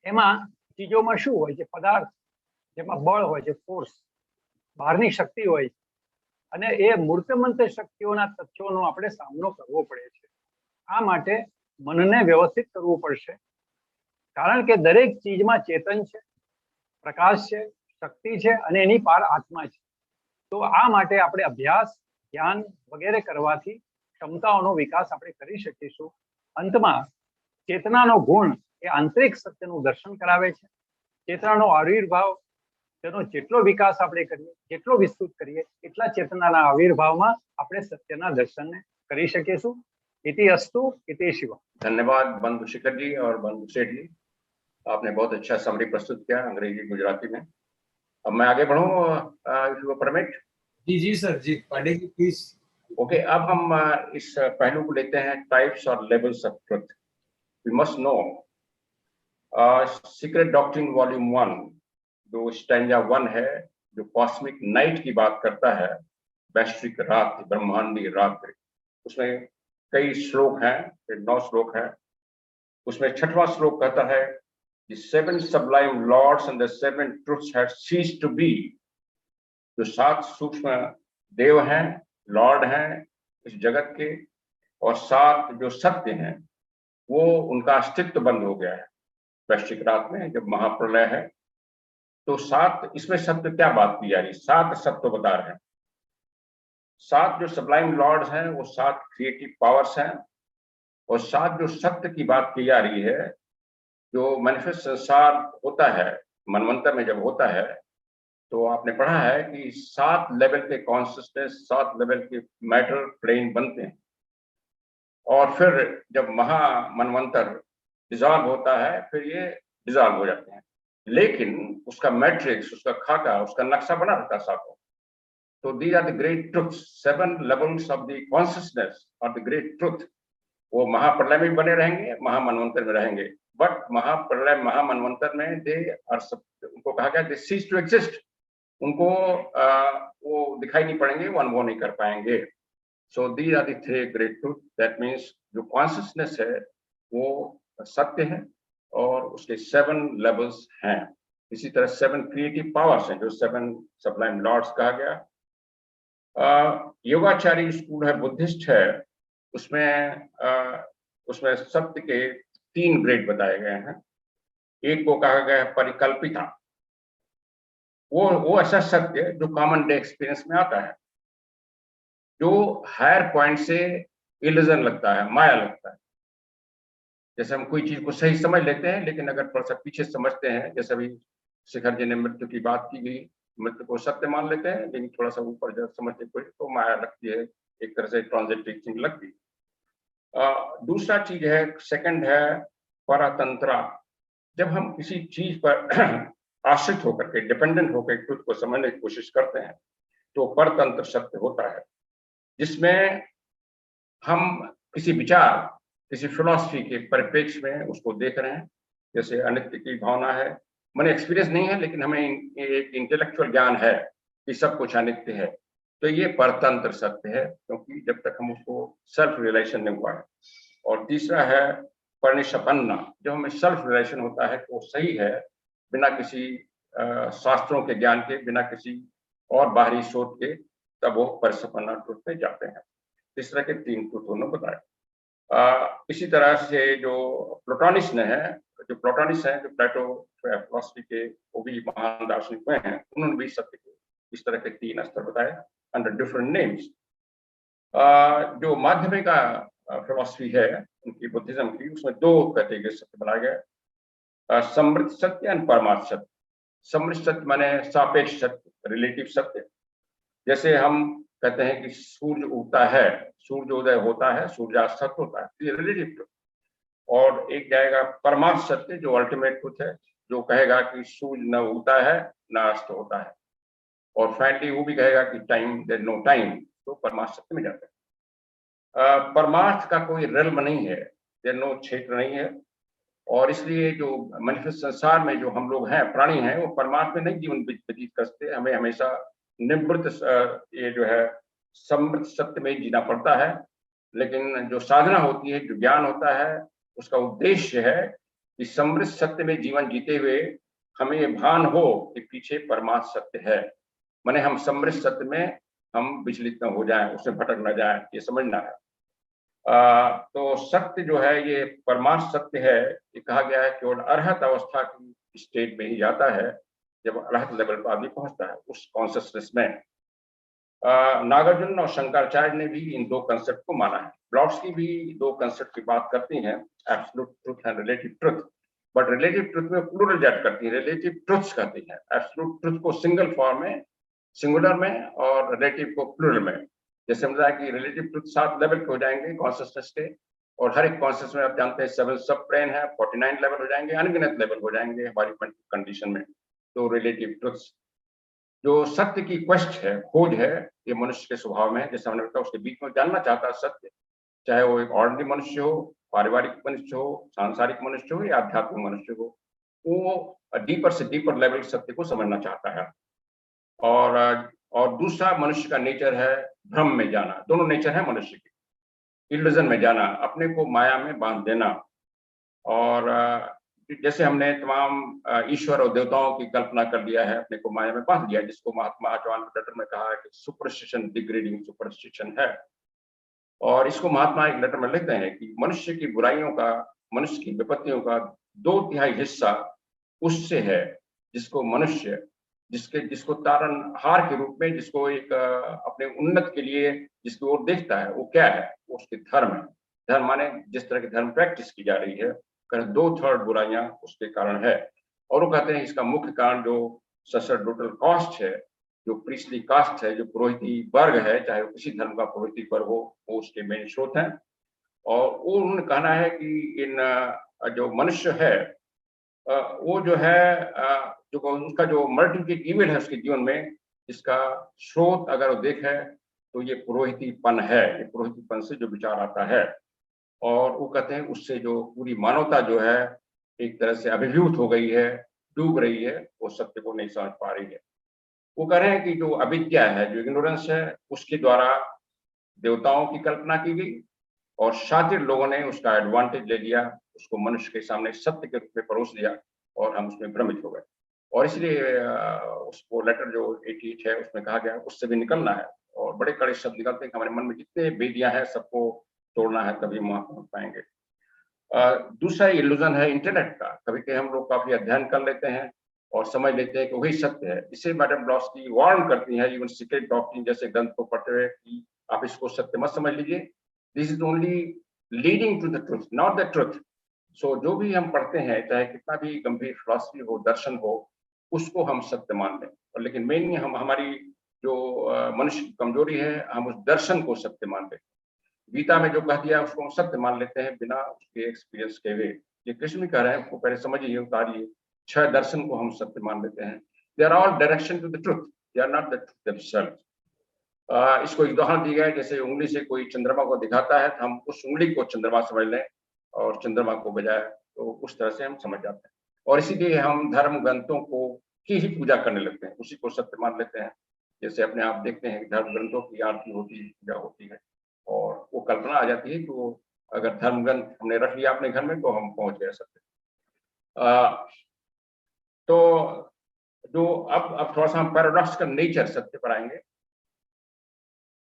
એમાં ચીજોમાં શું હોય છે? પદાર્થ, જેમાં બળ હોય છે, ફોર્સ, બહારની શક્તિ હોય છે, અને એ મૂર્તમંત શક્તિઓના તથ્યોનો આપણે સામનો કરવો પડે છે. આ માટે મનને વ્યવસ્થિત કરવું પડશે, કારણ કે દરેક ચીજમાં ચેતન છે, પ્રકાશ છે, શક્તિ છે અને એની પાર આત્મા છે. તો આ માટે આપણે અભ્યાસ, ધ્યાન વગેરે કરવાથી ક્ષમતાઓનો વિકાસ આપણે કરી શકીશું. અંતમાં ચેતનાનો ગુણ એ આંતરિક સત્યનું દર્શન કરાવે છે. ચેતનાનો આવિર્ભાવ, તેનો જેટલો વિકાસ આપણે કરીએ, જેટલો વિસ્તૃત કરીએ, એટલા ચેતનાના આવિર્ભાવમાં આપણે સત્યના દર્શનને કરી શકીશું. इति अस्तु इति शिव. धन्यवाद बंधु शिखर जी और बंधु सेठ जी, आपने बहुत अच्छा समरी प्रस्तुत किया अंग्रेजी गुजराती में. अब मैं आगे बढ़ूं, इफ यू परमिट. जी सर जी, पढ़ेगी प्लीज. ओके, अब हम इस पहलू को लेते हैं, टाइप्स और levels of truth. We must know secret doctrine volume 1 जो स्टैंजा 1 है, जो कॉस्मिक नाइट की बात करता है, वैश्विक रात्रि, ब्रह्मांडीय रात्रि, उसमें कई श्लोक हैं, 9 श्लोक हैं. उसमें 6वां श्लोक कहता है, The 7 sublime lords and the 7 truths had ceased to be. जो 7 सूक्ष्म देव हैं, लॉर्ड हैं इस जगत के, और 7 जो सत्य हैं वो उनका अस्तित्व बंद हो गया है वैश्विक रात में, जब महाप्रलय है. तो 7 इसमें सत्य क्या बात की जा रही है? 7 सत्य बता रहे हैं. 7 जो सबलाइम लॉर्ड्स हैं वो 7 क्रिएटिव पावर्स हैं, और 7 जो सत्य की बात की जा रही है, जो मैनिफेस्ट संसार होता है मनवंतर में जब होता है, तो आपने पढ़ा है कि 7 लेवल के कॉन्शियसनेस, 7 लेवल के मैटर प्लेन बनते हैं, और फिर जब महा मनवंतर डिजॉल्व होता है, फिर ये डिजॉल्व हो जाते हैं. लेकिन उसका मैट्रिक्स, उसका खाका, उसका नक्शा बना रहता है 7. So these are the great truths, 7 levels of the consciousness or the great truth. वो महाप्रलय में बने रहेंगे, महामनवंतर में रहेंगे. बट महाप्रलय महामनवंतर में दे और उनको कहा गया they cease to exist. उनको वो दिखाई नहीं पड़ेंगे, वो अनुभव नहीं कर पाएंगे। So these are the 3 great truth. That means जो कॉन्शियसनेस है वो सत्य है और उसके 7 लेवल्स हैं। इसी तरह 7 क्रिएटिव पावर्स हैं जो 7 सबलाइम लॉर्ड्स कहा गया। योगाचारी स्कूल है, बुद्धिस्ट है, उसमें सत्य के 3 ग्रेड बताए गए हैं। एक को कहा गया है परिकल्पिता, वो ऐसा सत्य जो कॉमन डे एक्सपीरियंस में आता है, जो हायर पॉइंट से इल्यूजन लगता है, माया लगता है। जैसे हम कोई चीज को सही समझ लेते हैं, लेकिन अगर थोड़ा सा पीछे समझते हैं, जैसे अभी शिखर जी ने मृत्यु की बात की गई, मृत्यु को सत्य मान लेते हैं, लेकिन थोड़ा सा ऊपर जब समझते कोई तो माया लगती है, एक तरह से ट्रांजिटिव थिंग लगती है। दूसरा चीज है, सेकंड है परतंत्रा। जब हम किसी चीज पर आश्रित होकर के, डिपेंडेंट होकर खुद को समझने की कोशिश करते हैं, तो परतंत्र सत्य होता है, जिसमें हम किसी विचार, किसी फिलॉसफी के परिप्रेक्ष्य में उसको देख रहे हैं। जैसे अनित्य की भावना है, मैंने एक्सपीरियंस नहीं है, लेकिन हमें एक इंटेलेक्चुअल ज्ञान है कि सब कुछ अनित्य है, तो ये परतंत्र सत्य है, क्योंकि जब तक हम उसको सेल्फ रियलाइजेशन नहीं हुआ है। और तीसरा है परिनिष्पन्ना, जो हमें सेल्फ रियलाइजेशन होता है वो सही है, बिना किसी शास्त्रों के ज्ञान के, बिना किसी और बाहरी शोध के, तब वो परिसपन्ना ट्रुथ पे जाते हैं। इस तरह के 3 ट्रुथ उन्होंने बताए। इसी तरह से जो प्लोटोनिस्ट है, जो प्लेटो फिलॉसफी के वो भी महान दार्शनिक में हैं, उन्होंने भी सत्य के इस तरह के 3 स्तर बताए अंडर डिफरेंट नेम्स। जो माध्यमिक का फिलॉसफी है उनकी, बुद्धिज्म की, उसमें 2 कैटेगरी सत्य बनाया गया, समृद्ध सत्य और परमार्थ सत्य। समृद्ध सत्य माने सापेक्ष सत्य, रिलेटिव सत्य। जैसे हम कहते हैं कि सूर्य उगता है, सूर्योदय होता है, सूर्यास्त होता है, ये रिलेटिव ट्रुथ। और एक जाएगा परमार्थ सत्य, जो अल्टीमेट ट्रुथ है, जो कहेगा कि सूर्य न उगता है न अस्त होता है। और फाइनली वो भी कहेगा कि टाइम, देयर नो टाइम, तो परमार्थ सत्य में जाता है। परमार्थ का कोई रेल्म नहीं है, देयर नो क्षेत्र नहीं है, और इसलिए जो मनुष्य संसार में जो हम लोग हैं, प्राणी हैं, वो परमार्थ में नहीं जीवन व्यतीत करते। हमें हमेशा निवृत्त, ये जो है समृद्ध सत्य में जीना पड़ता है। लेकिन जो साधना होती है, जो ज्ञान होता है, उसका उद्देश्य है कि समृद्ध सत्य में जीवन जीते हुए हमें ये भान हो कि पीछे परमार्थ सत्य है। माने हम समृद्ध सत्य में हम विचलित न हो जाएं, उसमें भटक न जाएं, ये समझना है। तो सत्य जो है ये परमार्थ सत्य है, ये कहा गया है केवल अरहत अवस्था की स्टेट में ही जाता है, जब अरहत लेवल पर आदमी पहुंचता है उस कॉन्शियसनेस में। नागार्जुन और शंकराचार्य ने भी इन 2 कंसेप्ट को माना है। ब्लॉट्सकी भी 2 कंसेप्ट की बात करती हैं, absolute truth and relative truth, but relative truth में प्लूरल जाट करती है, रिलेटिव ट्रुथ्स कहती है। एब्सोल्यूट ट्रुथ को सिंगल फॉर्म में, सिंगुलर में, और रिलेटिव को प्लूरल में। जैसे समझा कि रिलेटिव ट्रुथ 7 लेवल पे हो जाएंगे कॉन्शियसनेस के, और हर एक कॉन्शियस में आप जानते हैं 7 सब प्लेन है, 49 लेवल हो जाएंगे, अनगिनत लेवल हो जाएंगे हमारी कंडीशन में। तो रिलेटिव ट्रुथ्स, जो सत्य की क्वेस्ट है, खोज है, ये मनुष्य के स्वभाव में है। जैसे हमने बताया, उसके बीच में जानना चाहता है सत्य, चाहे वो एक ऑर्डिनरी मनुष्य हो, पारिवारिक मनुष्य हो, सांसारिक मनुष्य हो, या आध्यात्मिक मनुष्य हो, वो डीपर से डीपर लेवल सत्य को समझना चाहता है। और दूसरा मनुष्य का नेचर है भ्रम में जाना। दोनों नेचर है मनुष्य की, इल्यूजन में जाना, अपने को माया में बांध देना। और जैसे हमने तमाम ईश्वर और देवताओं की कल्पना कर लिया है, अपने को माया में बांध लिया, जिसको महात्मा जॉन लेटर में कहा है कि सुपरस्टिशन, डिग्रेडिंग सुपरस्टिशन है। और इसको महात्मा एक लेटर में लिखते हैं कि मनुष्य की बुराइयों का, मनुष्य की विपत्तियों का 2/3 हिस्सा उससे है जिसको मनुष्य, जिसको तारनहार के रूप में, जिसको एक अपने उन्नत के लिए जिसकी ओर देखता है, वो क्या है? वो उसके धर्म है। धर्म माने जिस तरह की धर्म प्रैक्टिस की जा रही है, 2/3 बुराइयां उसके कारण है। और वो कहते हैं इसका मुख्य कारण जो सैसरडोटल कास्ट है, जो प्रीस्टली कास्ट है, जो पुरोहिती वर्ग है, चाहे वो किसी धर्म का पुरोहिती वर्ग हो, वो उसके मेन स्रोत हैं। और वो उन्होंने कहना है कि इन जो मनुष्य है, वो जो है जो उसका जो मल्टीप्लिकेटिव इविल है उसके जीवन में, इसका स्रोत अगर वो देखे तो ये पुरोहितीपन है। ये पुरोहितीपन से जो विचार आता है, और वो कहते हैं उससे जो पूरी मानवता जो है एक तरह से अभिभूत हो गई है, डूब रही है, वो सत्य को नहीं समझ पा रही है। वो कह रहे हैं कि जो अविद्या है, जो इग्नोरेंस है, उसके द्वारा देवताओं की कल्पना की गई और शातिर लोगों ने उसका एडवांटेज ले लिया, उसको मनुष्य के सामने सत्य के रूप में परोस दिया और हम उसमें भ्रमित हो गए। और इसलिए उसको लेटर जो 88 है उसमें कहा गया उससे भी निकलना है और बड़े कड़े शब्द निकलते हैं कि हमारे मन में जितने बेदियां हैं सबको तोड़ना है, तभी हम वहां पहुंच पाएंगे। दूसरा इल्यूजन है इंटरनेट का। कभी कभी हम लोग काफी अध्ययन कर लेते हैं और समझ लेते हैं कि वही सत्य है। इसे मैडम ब्लॉस्की वार्न करती हैं इवन सीक्रेट डॉक्ट्रिन जैसे ग्रंथ को पढ़ते हुए कि आप इसको सत्य मत समझ लीजिए, this is only leading to the truth, not the truth. So जो भी हम पढ़ते हैं, चाहे कितना भी गंभीर फिलॉसफी हो, दर्शन हो, उसको हम सत्य मान लें। और लेकिन मेन हम हमारी जो मनुष्य की कमजोरी है, हम उस दर्शन को सत्य मान लेते हैं। गीता में जो कह दिया उसको हम सत्य मान लेते हैं बिना उसके एक्सपीरियंस के हुए। ये कृष्ण भी कह रहे हैं, उसको पहले समझिए, उतारिए। 6 दर्शन को हम सत्य मान लेते हैं। They are all direction to the truth, they are not the truth themselves. इसको एक उदाहरण दिया है, जैसे उंगली से कोई चंद्रमा को दिखाता है तो हम उस उंगली को चंद्रमा समझ लें और चंद्रमा को बजाय, तो उस तरह से हम समझ जाते हैं। और इसीलिए हम धर्म ग्रंथों को की ही पूजा करने लगते हैं, उसी को सत्य मान लेते हैं। जैसे अपने आप देखते हैं कि धर्म ग्रंथों की आरती होती है, पूजा होती है और वो कल्पना आ जाती है कि वो अगर धर्म ग्रंथ हमने रख लिया अपने घर में तो हम पहुंच गए सत्य। तो जो अब थोड़ा सा हम पैराडॉक्स का नेचर सत्य पर आएंगे।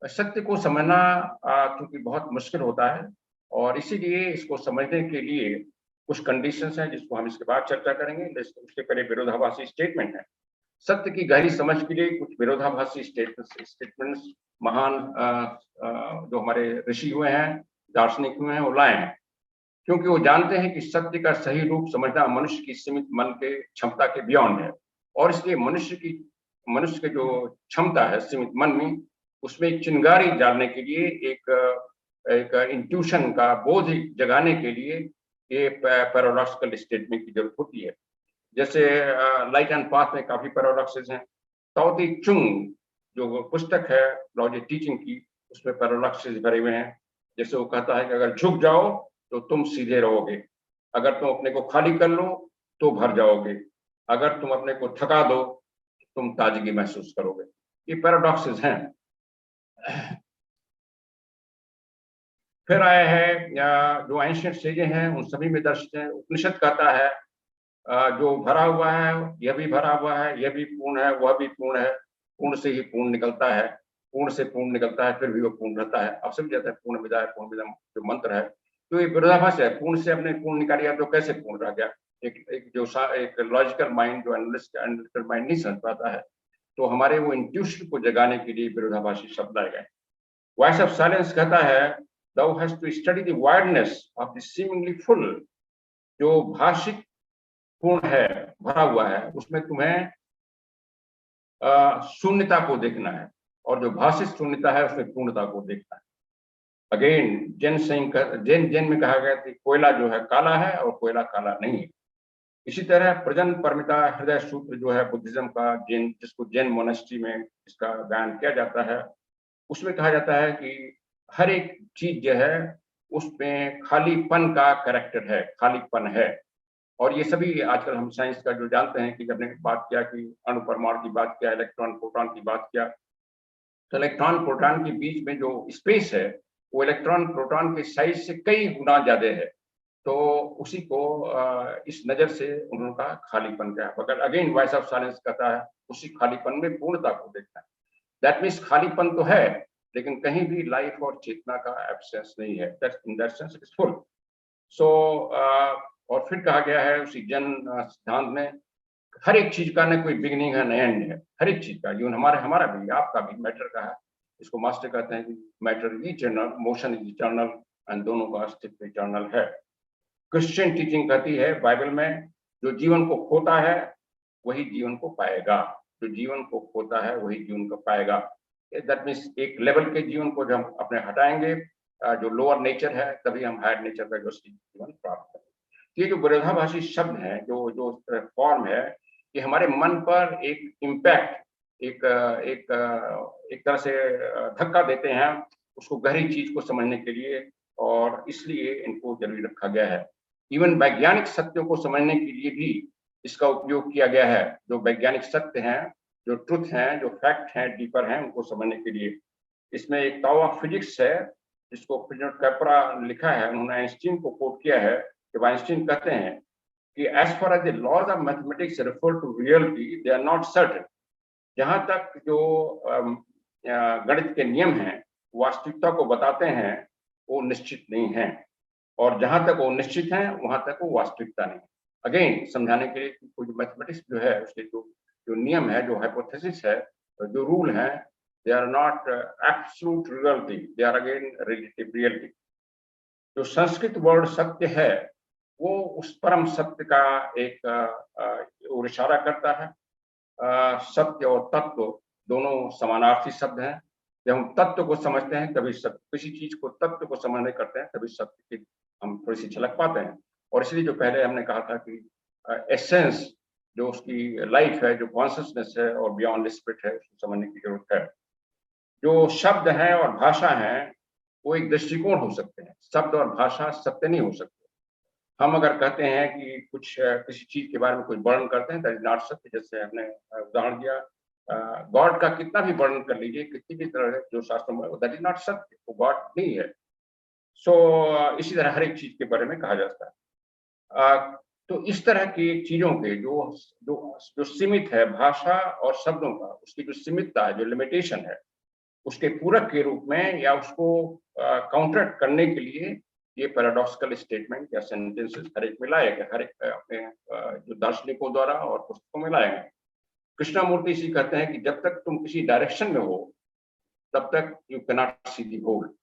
सत्य को समझना क्योंकि बहुत मुश्किल होता है और इसीलिए इसको समझने के लिए कुछ कंडीशंस हैं जिसको हम इसके बाद चर्चा करेंगे। उसके पहले विरोधाभासी स्टेटमेंट है। सत्य की गहरी समझ के लिए कुछ विरोधाभासी स्टेटमेंट्स महान जो हमारे ऋषि हुए हैं, दार्शनिक हुए हैं, वो लाए हैं, क्योंकि वो जानते हैं कि सत्य का सही रूप समझना मनुष्य की सीमित मन के क्षमता के बियॉन्ड है। और इसलिए मनुष्य की जो क्षमता है सीमित मन में, उसमें चिंगारी डालने के लिए एक इंट्यूशन का बोध जगाने के लिए ये पैराडॉक्सिकल स्टेटमेंट की जरूरत होती है। जैसे लाइट एंड पाथ में काफी पैराडॉक्सेस हैं। ताओ ते चुंग जो पुस्तक है लॉजिक टीचिंग की, उसमें पैराडॉक्सेस भरे हुए हैं। जैसे वो कहता है कि अगर झुक जाओ तो तुम सीधे रहोगे, अगर तुम अपने को खाली कर लो तो भर जाओगे, अगर तुम अपने को थका दो तो तुम ताजगी महसूस करोगे। ये पैराडॉक्सेस हैं। फिर आए हैं जो एंशिएंट सेजें हैं उन सभी में दर्शित है। उपनिषद कहता है जो भरा हुआ है यह भी भरा हुआ है, यह भी पूर्ण है, वह भी पूर्ण है, पूर्ण से ही पूर्ण निकलता है, पूर्ण से पूर्ण निकलता है, फिर भी वो पूर्ण रहता है। अब समझ जाता है पूर्ण विदा जो मंत्र है, तो ये विरोधाभास है। पूर्ण से अपने पूर्ण निकाल दिया तो कैसे पूर्ण रह गया? एक लॉजिकल माइंड जो एनालिटिकल माइंड नहीं समझ पाता है, तो हमारे वो इंट्यूशन को जगाने के लिए विरोधाभासी शब्द लाए गए। वॉइस ऑफ साइलेंस कहता है thou has to study the wideness of the seemingly full, जो भाषिक पूर्ण है, भरा हुआ है, उसमें तुम्हें शून्यता को देखना है, और जो भाषिक शून्यता है उसमें पूर्णता को देखना है। अगेन जैन में कहा गया कि कोयला जो है काला है और कोयला काला नहीं है। इसी तरह प्रजन परमिता हृदय सूत्र जो है बुद्धिज्म का, जिसको जैन मोनेस्ट्री में इसका गायन किया जाता है, उसमें कहा जाता है कि हर एक चीज जो है उसमें खालीपन का कैरेक्टर है, खालीपन है। और ये सभी आजकल हम साइंस का जो जानते हैं कि जब ने बात किया कि अणु परमाणु की बात किया, इलेक्ट्रॉन प्रोटॉन की बात किया, तो इलेक्ट्रॉन प्रोटॉन के बीच में जो स्पेस है वो इलेक्ट्रॉन प्रोटॉन के साइज से कई गुना ज्यादा है। तो उसी को इस नजर से उन्होंने कहा खालीपन का है। मगर अगेन वॉइस ऑफ साइलेंस कहता है उसी खालीपन में पूर्णता को देखना है। दैट मीन्स खालीपन तो है लेकिन कहीं भी लाइफ और चेतना का एब्सेंस नहीं है। In that sense it is full. So और फिर कहा गया है उसी जन सिद्धांत में, हर एक चीज का न कोई बिगिनिंग है न एंड है, हर एक चीज का, यूं हमारा भी, आपका भी, मैटर का है। इसको मास्टर कहते हैं कि matter is eternal, motion is eternal, and दोनों का अस्तित्व इटर्नल है। क्रिश्चियन टीचिंग कहती है बाइबल में, जो जीवन को खोता है वही जीवन को पाएगा, जो जीवन को खोता है वही जीवन को पाएगा। दैट मीन्स एक लेवल के जीवन को जब हम अपने हटाएंगे, जो लोअर नेचर है, तभी हम हायर नेचर का जो जीवन प्राप्त करेंगे। ये जो विरोधाभासी शब्द है, जो फॉर्म है, ये हमारे मन पर एक इम्पैक्ट, एक तरह से धक्का देते हैं उसको गहरी चीज को समझने के लिए, और इसलिए इनको जरूरी रखा गया है। इवन वैज्ञानिक सत्यों को समझने के लिए भी इसका उपयोग किया गया है। जो वैज्ञानिक सत्य हैं, जो ट्रुथ हैं, जो फैक्ट हैं, डीपर हैं, उनको समझने के लिए। इसमें एक टॉ ऑफ फिजिक्स है जिसको फ्रिडरिक कैपरा ने लिखा है, उन्होंने आइंस्टीन को कोट किया है कि आइंस्टीन कहते हैं कि as far as the laws of mathematics refer to reality they are not certain. जहां तक जो गणित के नियम हैं वास्तविकता को बताते हैं वो निश्चित नहीं है, और जहां तक वो निश्चित है वहां तक वो वास्तविकता नहीं। अगेन समझाने के लिए कि कोई मैथमेटिक्स जो है उसके जो नियम है, जो हाइपोथेसिस है, जो रूल है, they are not absolute reality, they are again relative reality. जो संस्कृत वर्ड सत्य है वो उस परम सत्य का एक और इशारा करता है। सत्य और तत्व दोनों समानार्थी शब्द हैं। जब हम तत्व को समझते हैं तभी सत्य, किसी चीज को तत्व को समझने करते हैं तभी सत्य की हम थोड़ी सी झलक पाते हैं। और इसलिए जो पहले हमने कहा था कि एसेंस जो उसकी लाइफ है, जो कॉन्शियसनेस है और बियॉन्ड स्पिरिट है, उसको समझने की जरूरत है। जो शब्द है और भाषा है वो एक दृष्टिकोण हो सकते हैं, शब्द और भाषा सत्य नहीं हो सकते। हम अगर कहते हैं कि कुछ किसी चीज के बारे में कुछ वर्णन करते हैं दैट इज नॉट सत्य। जैसे हमने उदाहरण दिया, गॉड का कितना भी वर्णन कर लीजिए, कितनी भी तरह जो शास्त्रों में, दैट इज नॉट सत्य, वो गॉड नहीं है। सो इसी तरह हर एक चीज के बारे में कहा जाता है। तो इस तरह की चीजों के जो सीमित है भाषा और शब्दों का, उसकी जो सीमितता है, जो लिमिटेशन है, उसके पूरक के रूप में या उसको काउंटर करने के लिए ये पैराडॉक्सिकल स्टेटमेंट या सेंटेंसेस हर एक में लाए गए, हर एक अपने जो दार्शनिकों द्वारा और पुस्तकों में लाए गए। कृष्णमूर्ति जी कहते हैं कि जब तक तुम किसी डायरेक्शन में हो तब तक you can not see the whole.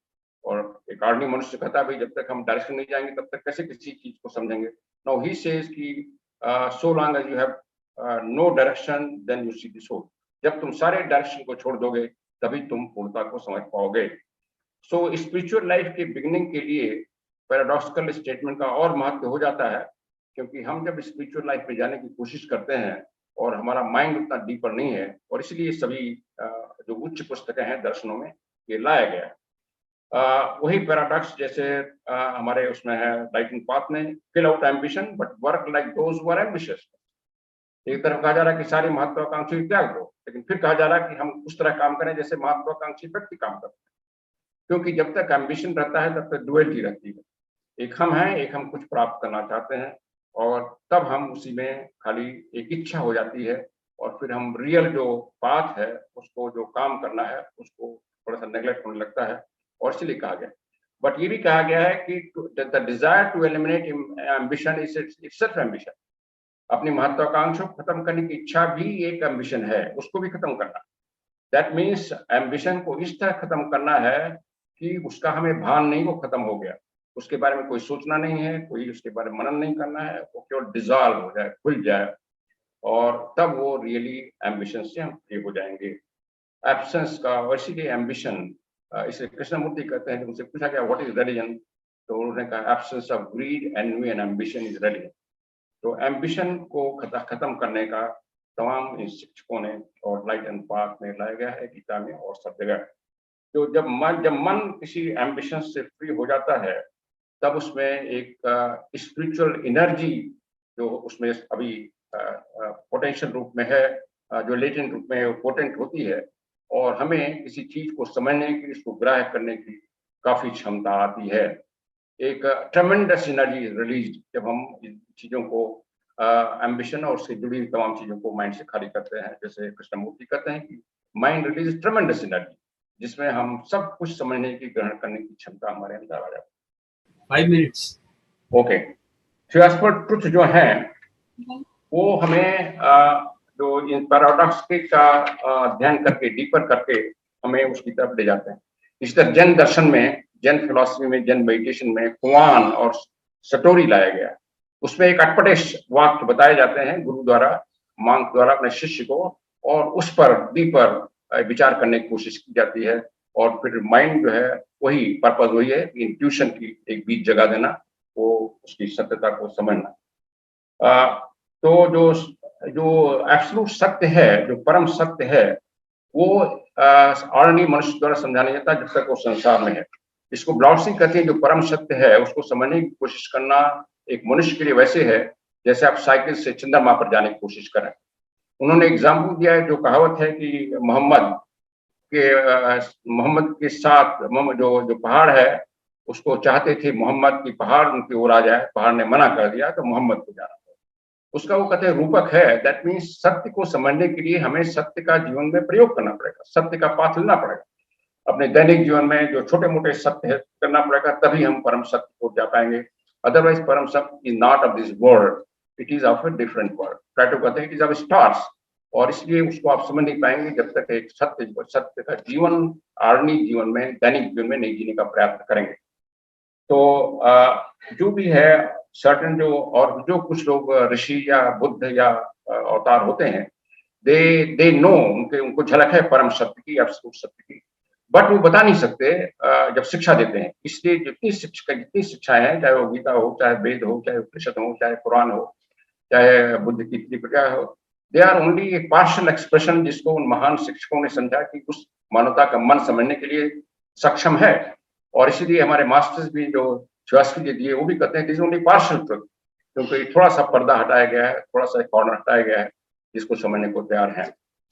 और एक आदमी मनुष्य कहता है भाई जब तक हम डायरेक्शन नहीं जाएंगे तब तक कैसे किसी चीज को समझेंगे। नाउ ही सेज कि so long as you have no direction then you see the whole. जब तुम सारे डायरेक्शन को छोड़ दोगे तभी तुम पूर्णता को समझ पाओगे। सो स्पिरिचुअल लाइफ के बिगिनिंग के लिए पैराडॉक्सिकल स्टेटमेंट का और महत्व हो जाता है, क्योंकि हम जब स्पिरिचुअल लाइफ में जाने की कोशिश करते हैं और हमारा माइंड उतना डीपर नहीं है, और इसलिए सभी जो उच्च पुस्तकें हैं दर्शनों में ये लाया गया है। वही पैराडॉक्स जैसे हमारे उसमें है लाइटिंग पाथ में, fill out ambition but work like those who are ambitious. एक तरफ कहा जा रहा है कि सारी महत्वाकांक्षी त्याग दो, लेकिन फिर कहा जा रहा है कि हम उस तरह काम करें जैसे महत्वाकांक्षी व्यक्ति काम करते हैं। क्योंकि जब तक एम्बिशन रहता है तब तक डुअलिटी रहती है, एक हम हैं, एक हम कुछ प्राप्त करना चाहते हैं, और तब हम उसी में खाली एक इच्छा हो जाती है, और फिर हम रियल जो पाथ है उसको, जो काम करना है उसको थोड़ा सा नेग्लेक्ट होने लगता है। और इसलिए कहा गया, बट ये भी कहा गया है कि the desire to eliminate ambition is itself ambition. अपनी महत्वाकांक्षा को खत्म करने की इच्छा भी एक एम्बिशन है, उसको भी खत्म करना। दैट मीन्स एम्बिशन को इस तरह खत्म करना है कि उसका हमें भान नहीं, वो खत्म हो गया, उसके बारे में कोई सोचना नहीं है, कोई उसके बारे में मनन नहीं करना है, वो केवल डिजॉल्व हो जाए, खुल जाए, और तब वो रियली एम्बिशन से हम फ्री हो जाएंगे। एब्सेंस का, और इसीलिए एम्बिशन, इसे कृष्णमूर्ति कहते हैं, जब उनसे पूछा गया व्हाट इज रिलीजन, तो उन्होंने कहा absence of greed, envy and ambition is religion. तो एम्बिशन को खत्म करने का तमाम इन शिक्षकों ने और लाइट एंड पाथ में लाया गया है, गीता में और सब जगह। तो जब मन किसी एम्बिशन से फ्री हो जाता है तब उसमें एक स्पिरिचुअल एनर्जी जो उसमें अभी पोटेंशियल रूप में है, जो लेटेंट रूप में पोटेंट होती है, और हमें किसी चीज को समझने की, इसको ग्राह्य करने की काफी क्षमता आती है। एक ट्रेमेंडस एनर्जी रिलीज जब हम इन चीजों को एम्बिशन और उससे जुड़ी तमाम चीजों को माइंड से खाली करते हैं। जैसे कृष्णमूर्ति कहते हैं कि माइंड रिलीज ट्रेमेंडस एनर्जी, जिसमें हम सब कुछ समझने की, ग्रहण करने की क्षमता हमारे अंदर आ जाती है। 5 मिनट्स। ओके, एस्पिरेशनल ट्रुथ जो है वो हमें जो इन पैराडॉक्स का अध्ययन करके, डीपर करके हमें उसकी तरफ ले जाते हैं। इस तरह जैन दर्शन में, जैन फिलॉसफी में, जैन मेडिटेशन में कुआन और सटोरी लाया गया। उसमें एक अटपटे वाक्य बताए जाते हैं गुरु द्वारा, मांग द्वारा अपने शिष्य को, और उस पर डीपर विचार करने की कोशिश की जाती है। और फिर माइंड जो है वही पर्पज वही है, इंट्यूशन की एक बीज जगा देना, वो उसकी सत्यता को समझना। तो जो एब्सोल्यूट सत्य है, जो परम सत्य है, वो ऑर्डिनरी मनुष्य द्वारा समझा नहीं जाता जब तक वो संसार में है। इसको ब्लाउसी कहते हैं। जो परम सत्य है उसको समझने की कोशिश करना एक मनुष्य के लिए वैसे है जैसे आप साइकिल से चंद्रमा पर जाने की कोशिश करें। उन्होंने एग्जाम्पल दिया है, जो कहावत है कि मोहम्मद के साथ मोहम्मद जो पहाड़ है, उसको चाहते थे मोहम्मद की पहाड़ उनकी ओर आ जाए, पहाड़ ने मना कर दिया तो मोहम्मद को जाना पड़ा। उसका वो कहते हैं रूपक है, दैट मीन्स सत्य को समझने के लिए हमें सत्य का जीवन में प्रयोग करना पड़ेगा, सत्य का पाठ लेना पड़ेगा, अपने दैनिक जीवन में जो छोटे मोटे सत्य है करना पड़ेगा, तभी हम परम सत्य को जा पाएंगे। अदरवाइज परम सत्य is not of this world, it is of a different world. Plato कहते हैं इट इज ऑफ स्टार्स, और इसलिए उसको आप समझ नहीं पाएंगे जब तक एक सत्य का जीवन आर्णी जीवन में, दैनिक जीवन में नहीं जीने का प्रयास करेंगे। तो जो भी है सर्टन जो कुछ लोग ऋषि या बुद्ध या अवतार होते हैं, दे नो, उनको झलक है परम सत्य की, एब्सोल्यूट सत्य की, बट वो बता नहीं सकते जब शिक्षा देते हैं। इसलिए जितनी शिक्षाएं हैं, चाहे वो गीता हो, चाहे वेद हो, चाहे उपनिषद हो, चाहे कुरान हो, चाहे बुद्ध की त्रिपिटका हो, they are only a partial expression, जिसको उन महान शिक्षकों ने समझा कि उस मानवता का मन समझने के लिए सक्षम है। और इसीलिए हमारे मास्टर्स भी जो फिलॉसफी दिए, वो भी कहते हैं दिस ओनली पार्शियल ट्रुथ, क्योंकि थोड़ा सा पर्दा हटाया गया है, थोड़ा सा कॉर्नर हटाया गया है, जिसको समझने को तैयार है।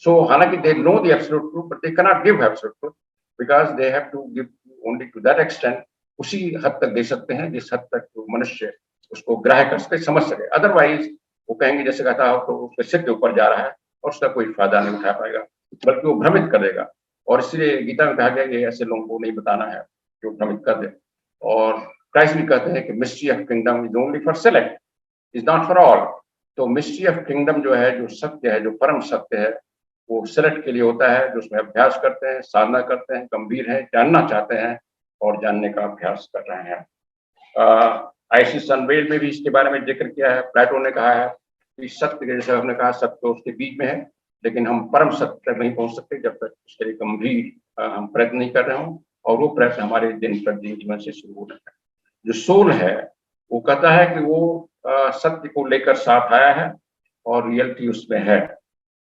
सो हालांकि they know the absolute truth, but they can not give absolute truth, because they have to give only to that extent, उसी हद तक दे सकते हैं जिस हद तक मनुष्य उसको ग्राह्य कर सके, समझ सके। अदरवाइज वो कहेंगे जैसे कहता हो तो उसके सिर के ऊपर जा रहा है और उसका कोई फायदा नहीं उठा पाएगा, बल्कि वो भ्रमित कर देगा। और इसलिए गीता में कहा गया कि ऐसे लोगों को नहीं बताना है जो भ्रमित कर दे। और क्राइस्ट भी कहते हैं कि mystery of kingdom is only for select, is not for all. तो मिस्ट्री ऑफ किंगडम जो है, जो सत्य है, जो परम सत्य है, वो सेलेक्ट के लिए होता है, जो उसमें अभ्यास करते हैं, साधना करते हैं, गंभीर है, जानना चाहते हैं और जानने का अभ्यास कर रहे हैं। आईसी सनवेल में भी इसके बारे में जिक्र किया है। प्लेटो ने कहा है कि सत्य, जैसे हमने कहा, सत्य तो उसके बीच में है, लेकिन हम परम सत्य तक नहीं पहुंच सकते जब तक उसके लिए गंभीर हम प्रयत्न नहीं कर रहे हों, और वो प्रयत्न हमारे दिन प्रतिदिन जीवन से शुरू हो रहा है। जो सोल है वो कहता है कि वो सत्य को लेकर साथ आया है और रियलिटी उसमें है।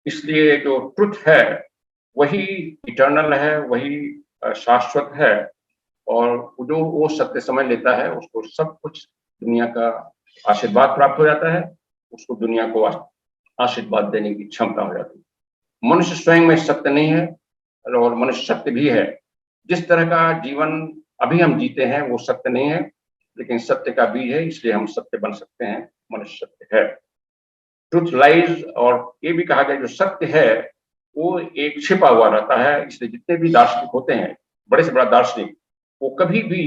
इसलिए जो ट्रुथ है वही इटर्नल है, वही शाश्वत है, और जो वो सत्य समझ लेता है उसको सब कुछ दुनिया का आशीर्वाद प्राप्त हो जाता है, उसको दुनिया को आशीर्वाद देने की क्षमता हो जाती है। मनुष्य स्वयं में सत्य नहीं है और मनुष्य सत्य भी है। जिस तरह का जीवन अभी हम जीते हैं वो सत्य नहीं है, लेकिन सत्य का बीज है, इसलिए हम सत्य बन सकते हैं। मनुष्य सत्य है, ट्रुथ लाइज। और ये भी कहा गया जो सत्य है वो एक छिपा हुआ रहता है, इसलिए जितने भी दार्शनिक होते हैं, बड़े से बड़ा दार्शनिक, वो कभी भी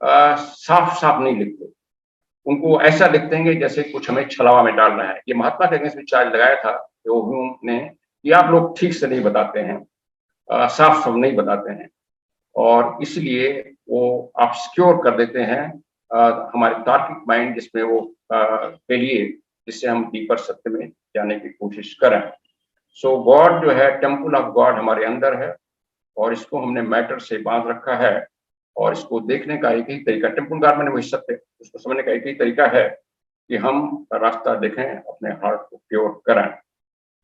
साफ साफ नहीं लिखते। उनको ऐसा लिखते हैं जैसे कुछ हमें छलावा में डालना है। ये महात्मा के अगेंस्ट भी चार्ज लगाया था ह्यूम ने कि आप लोग ठीक से नहीं बताते हैं, साफ साफ नहीं बताते हैं, और इसलिए वो आप सिक्योर कर देते हैं हमारे तार्किक माइंड, जिसमें वो के लिए, जिससे हम डीपर सत्य में जाने की कोशिश करें। सो गॉड जो है, टेम्पल ऑफ गॉड हमारे अंदर है, और इसको हमने मैटर से बांध रखा है, और इसको देखने का एक ही तरीका, टेम्पल गॉड मैंने वही सत्य, उसको समझने का एक ही तरीका है कि हम रास्ता देखें, अपने हार्ट को प्योर करें।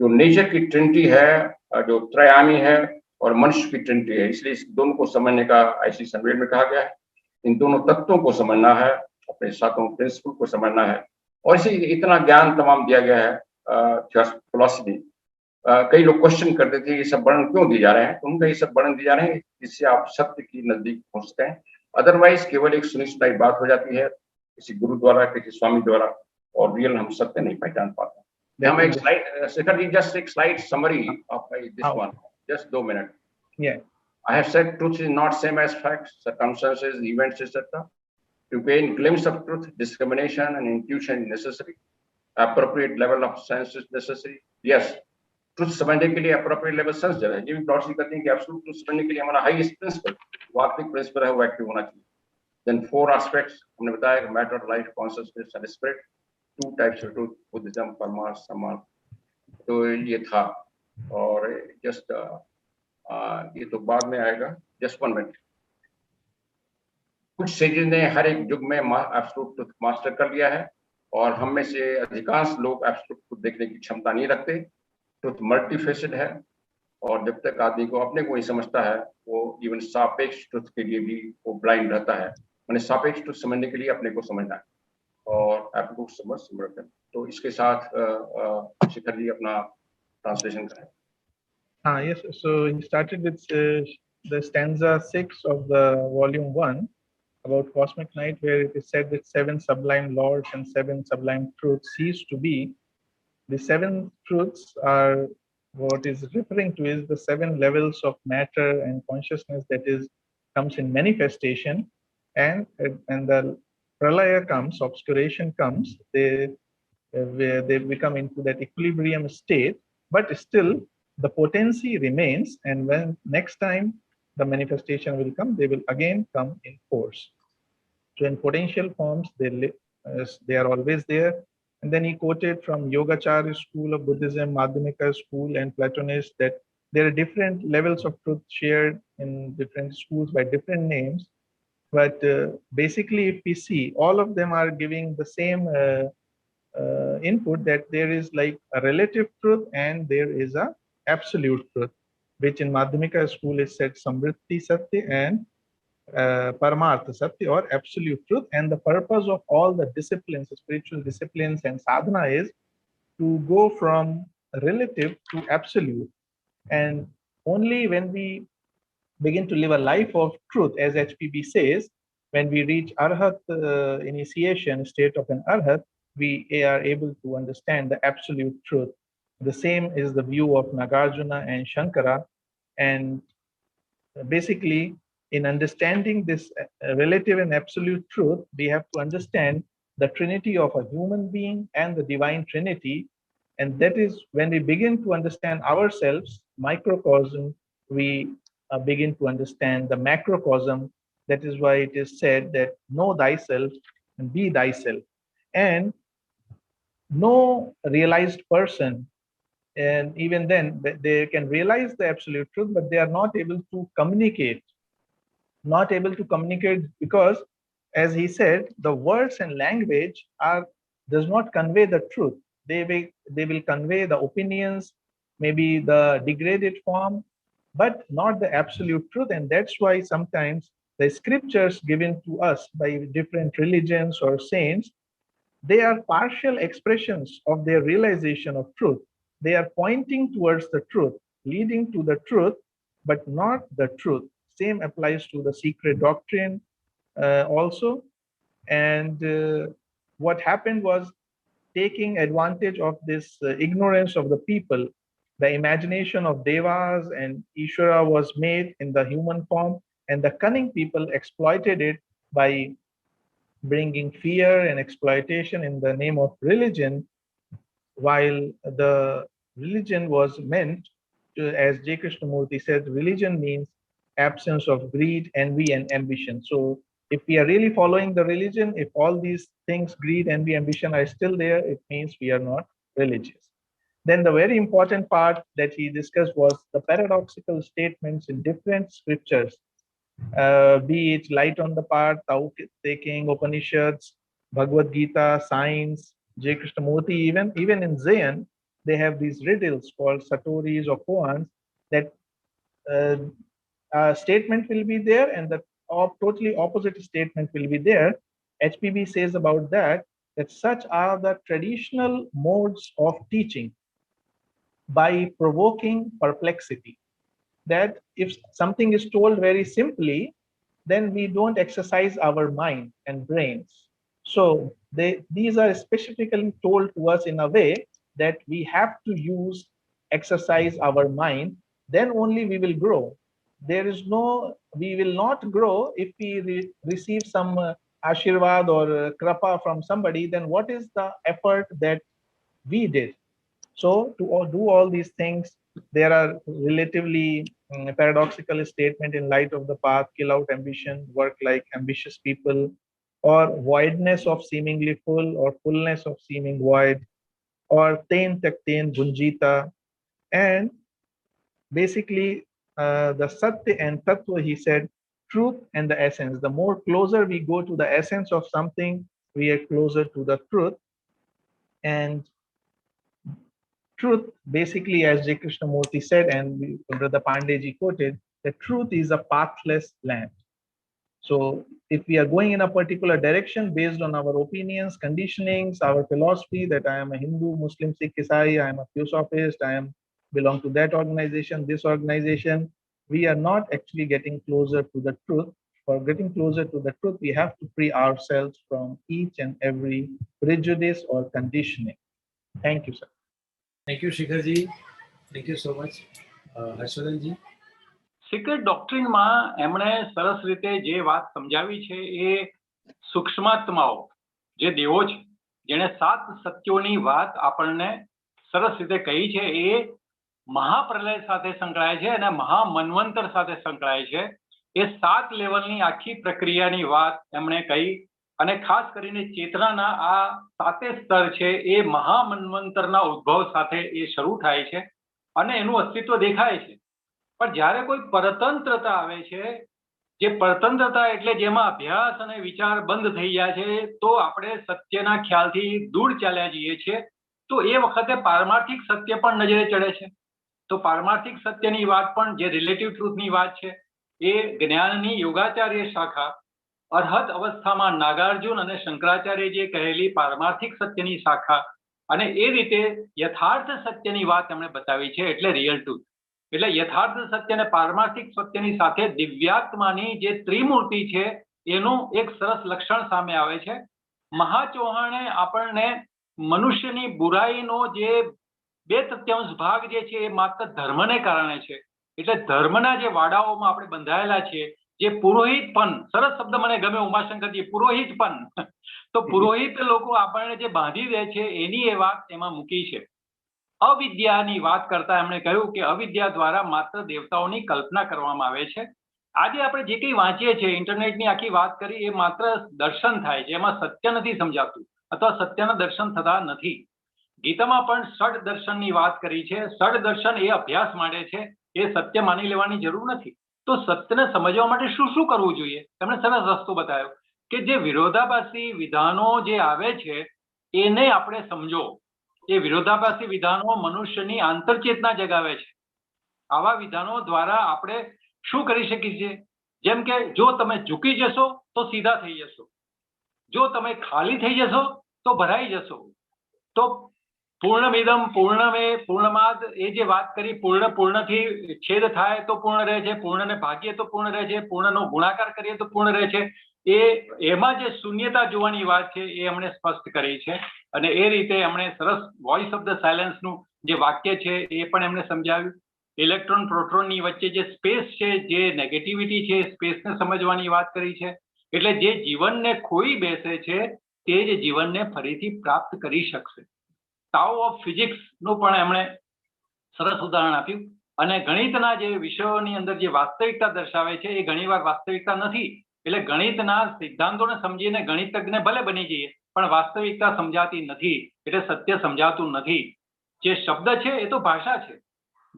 जो नेचर की ट्रिनिटी है, जो त्रयामी है, और मनुष्य की ट्रिनिटी है, इसलिए इस दोनों को समझने का आईसी सनवेल में कहा गया है। इन दोनों तत्वों को समझना है, अपने सातों प्रिंसिपल को समझना है, और इसी इतना ज्ञान तमाम दिया गया है फिलॉसफी। कई लोग क्वेश्चन करते थे ये सब वर्णन क्यों दिए जा रहे हैं, तो उनका ये सब वर्णन दिए जा रहे हैं जिससे आप सत्य की नजदीक पहुंच सकते हैं। अदरवाइज केवल एक सुनिश्चित बात हो जाती है किसी गुरु द्वारा, किसी स्वामी द्वारा, और रियल हम सत्य नहीं पहचान पाते। हम एक स्लाइड, शेखर जी, जस्ट एक slide summary of this one, just 2 minutes. Yeah. I have said truth is not same as facts, circumstances, events, etc. To gain glimpse of truth, discrimination and intuition is necessary. Appropriate level of sense is necessary. Yes, truth समझने के लिए appropriate level sense जरूरी है। ये भी plots कहते हैं कि absolute truth समझने के लिए हमारा highest principle, वास्तविक principle है, वो एक्टिव होना चाहिए। Then 4 aspects हमने बताया कि matter, life, consciousness and spirit. 2 types of truth, Buddhism, Parmas, Samal. तो ये था, और जस्ट ये तो बाद में आएगा। Just 1 minute. कुछ सेजेस ने हर एक युग में एब्सोल्यूट ट्रुथ मास्टर कर लिया है, और हम में से अधिकांश लोग एब्सोल्यूट ट्रुथ देखने की क्षमता नहीं रखते। ट्रुथ मल्टीफेसेड है, और जब तक आदमी को अपने को नहीं समझता है, वो इवन सापेक्ष ट्रुथ के लिए भी वो ब्लाइंड रहता है। मैंने सापेक्ष ट्रुथ समझने के लिए अपने को समझना है, और एब्सोल्यूट समझ। तो इसके साथ शेखर जी अपना ट्रांसलेशन करें। Yes, so he started with the stanza 6 of the volume 1 about cosmic night, where it is said that 7 sublime lords and 7 sublime truths cease to be. The 7 truths are what is referring to is the 7 levels of matter and consciousness that is comes in manifestation, and the pralaya comes, obscuration comes, where they become into that equilibrium state, but still the potency remains, and when next time the manifestation will come, they will again come in force. So in potential forms, they are always there. And then he quoted from Yogacharya school of Buddhism, Madhyamika school, and Platonists that there are different levels of truth shared in different schools by different names. But basically, if we see, all of them are giving the same input, that there is like a relative truth and there is a absolute truth, which in Madhyamika school is said Samvritti Satya and Paramartha Satya, or absolute truth. And the purpose of all the disciplines, spiritual disciplines and sadhana, is to go from relative to absolute. And only when we begin to live a life of truth, as HPB says, when we reach Arhat initiation, state of an Arhat, we are able to understand the absolute truth. The same is the view of Nagarjuna and Shankara. And basically, in understanding this relative and absolute truth, we have to understand the trinity of a human being and the divine trinity. And that is when we begin to understand ourselves, microcosm, we begin to understand the macrocosm. That is why it is said that know thyself and be thyself. And no realized person, and even then they can realize the absolute truth, but they are not able to communicate. Not able to communicate because, as he said, the words and language does not convey the truth. They will convey the opinions, maybe the degraded form, but not the absolute truth. And that's why sometimes the scriptures given to us by different religions or saints, they are partial expressions of their realization of truth. They are pointing towards the truth, leading to the truth, but not the truth. Same applies to the secret doctrine also. And what happened was, taking advantage of this ignorance of the people, the imagination of devas and Ishvara was made in the human form, and the cunning people exploited it by bringing fear and exploitation in the name of religion, while the religion was meant to, as J. Krishnamurti said, religion means absence of greed, envy, and ambition. So if we are really following the religion, if all these things, greed, envy, ambition, are still there, it means we are not religious. Then the very important part that he discussed was the paradoxical statements in different scriptures, be it Light on the Path, Tao Te King, Upanishads, Bhagavad Gita, Science, J. Krishnamurti, even in Zen, they have these riddles called Satoris or koans, that a statement will be there and the totally opposite statement will be there. HPB says about that such are the traditional modes of teaching by provoking perplexity. That if something is told very simply, then we don't exercise our mind and brains. So these are specifically told to us in a way that we have to exercise our mind, then only we will grow. We will not grow if we receive some ashirvad or krapa from somebody. Then what is the effort that we did? So to do all these things, there are relatively paradoxical statement in Light of the Path: kill out ambition, work like ambitious people, or voidness of seemingly full, or fullness of seeming void, or ten takten bunjita. And basically the Satya and Tattva, he said, truth and the essence. The more closer we go to the essence of something, we are closer to the truth. And truth, basically, as J. Krishnamurti said, and Brother Pandeji quoted, the truth is a pathless land. So if we are going in a particular direction based on our opinions, conditionings, our philosophy, that I am a Hindu, Muslim, Sikh, Isai, I am a theosophist, I am belong to that organization, this organization. We are not actually getting closer to the truth. For getting closer to the truth, we have to free ourselves from each and every prejudice or conditioning. Thank you, sir. Thank you, Shikharji. Thank you so much. Harshवर्धनजी. Secret ડોક્ટ્રીનમાં એમણે સરસ રીતે જે વાત સમજાવી છે એ સૂક્ષ્માત્માઓ જે દેવો છે જેણે 7 સત્યોની વાત આપણને સરસ રીતે કહી છે એ મહાપ્રલય સાથે સંકળાય છે અને મહામન્વંતર સાથે સંકળાય છે. એ 7 લેવલની આખી પ્રક્રિયાની વાત એમણે કહી અને ખાસ કરીને ચેતનાના આ 7 સ્તર છે એ મહામન્વંતરના ઉદ્ભવ સાથે એ શરૂ થાય છે અને એનું અસ્તિત્વ દેખાય છે. પણ જ્યારે કોઈ પરતંત્રતા આવે છે, જે પરતંત્રતા એટલે જેમાં અભ્યાસ અને વિચાર બંધ થઈ જાય છે, તો આપણે સત્યના ખ્યાલથી દૂર ચાલ્યા જઈએ છીએ. તો એ વખતે પારમાર્થિક સત્ય પણ નજરે ચડે છે. તો પારમાર્થિક સત્યની વાત પણ જે રિલેટિવ ટ્રુથની વાત છે એ જ્ઞાનની યોગાચાર્ય શાખા અરહત અવસ્થામાં નાગાર્જુન અને શંકરાચાર્યજીએ કહેલી પારમાર્થિક સત્યની શાખા અને એ રીતે યથાર્થ સત્યની વાત એમણે બતાવી છે એટલે રિયલ ટ્રુથ. એટલે યથાર્થ સત્ય અને પારમાર્થિક સત્યની સાથે દિવ્યાત્માની જે ત્રિમૂર્તિ છે એનું એક સરસ લક્ષણ સામે આવે છે. મહાચૌહાણે આપણને મનુષ્યની બુરાઈનો જે 2/3 ભાગ જે છે એ માત્ર ધર્મને કારણે છે. એટલે ધર્મના જે વાડાઓમાં આપણે બંધાયેલા છીએ, જે પુરોહિતપન, સરસ શબ્દ મને ગમે ઉમાશંકરજી, પુરોહિતપન. તો પુરોહિત લોકો આપણને જે બાંધી દે છે એની એ વાત એમાં મૂકી છે. અવિદ્યાની વાત કરતા એમણે કહ્યું કે અવિદ્યા દ્વારા માત્ર દેવતાઓની કલ્પના કરવામાં આવે છે. આજે આપણે જે કંઈ વાંચીએ છીએ, ઇન્ટરનેટની આખી વાત કરી, એ માત્ર દર્શન થાય છે, એમાં સત્ય નથી સમજાતું અથવા સત્યના દર્શન થતા નથી. ગીતામાં પણ ષડ દર્શનની વાત કરી છે. ષડ દર્શન એ અભ્યાસ માટે છે, એ સત્ય માની લેવાની જરૂર નથી. તો સત્યને સમજવા માટે શું શું કરવું જોઈએ? તેમણે સરસ રસ્તો બતાવ્યો કે જે વિરોધાભાસી વિધાનો જે આવે છે એને આપણે સમજો. એ વિરોધાભાસી વિધાનો મનુષ્યની આંતરચેતના જગાવે છે. આવા વિધાનો દ્વારા આપણે શું કરી શકીએ છીએ? જેમ કે જો તમે ઝૂકી જશો તો સીધા થઈ જશો, જો તમે ખાલી થઈ જશો તો ભરાઈ જશો. તો પૂર્ણમિદમ પૂર્ણમે પૂર્ણમાદ એ જે વાત કરી, પૂર્ણ પૂર્ણથી છેદ થાય તો પૂર્ણ રહે છે, પૂર્ણને ભાગીએ તો પૂર્ણ રહે છે, પૂર્ણનો ગુણાકાર કરીએ તો પૂર્ણ રહે છે. એમાં જે શૂન્યતા જોવાની વાત છે એ એમણે સ્પષ્ટ કરી છે. અને એ રીતે એમણે સરસ વોઇસ ઓફ ધ સાયલન્સનું જે વાક્ય છે એ પણ એમણે સમજાવ્યું. ઇલેક્ટ્રોન પ્રોટોનની વચ્ચે જે સ્પેસ છે, જે નેગેટિવિટી છે, સ્પેસને સમજવાની વાત કરી છે. એટલે જે જીવનને ખોઈ બેસે છે તે જ જીવનને ફરીથી પ્રાપ્ત કરી શકશે. તાઓ ઓફ ફિઝિક્સનું પણ એમણે સરસ ઉદાહરણ આપ્યું. અને ગણિતના જે વિષયોની અંદર જે વાસ્તવિકતા દર્શાવે છે એ ઘણીવાર વાસ્તવિકતા નથી. એટલે ગણિતના સિદ્ધાંતોને સમજીને ગણિતજ્ઞ ભલે બની જઈએ, પણ વાસ્તવિકતા સમજાતી નથી, એટલે સત્ય સમજાતું નથી. જે શબ્દ છે એ તો ભાષા છે,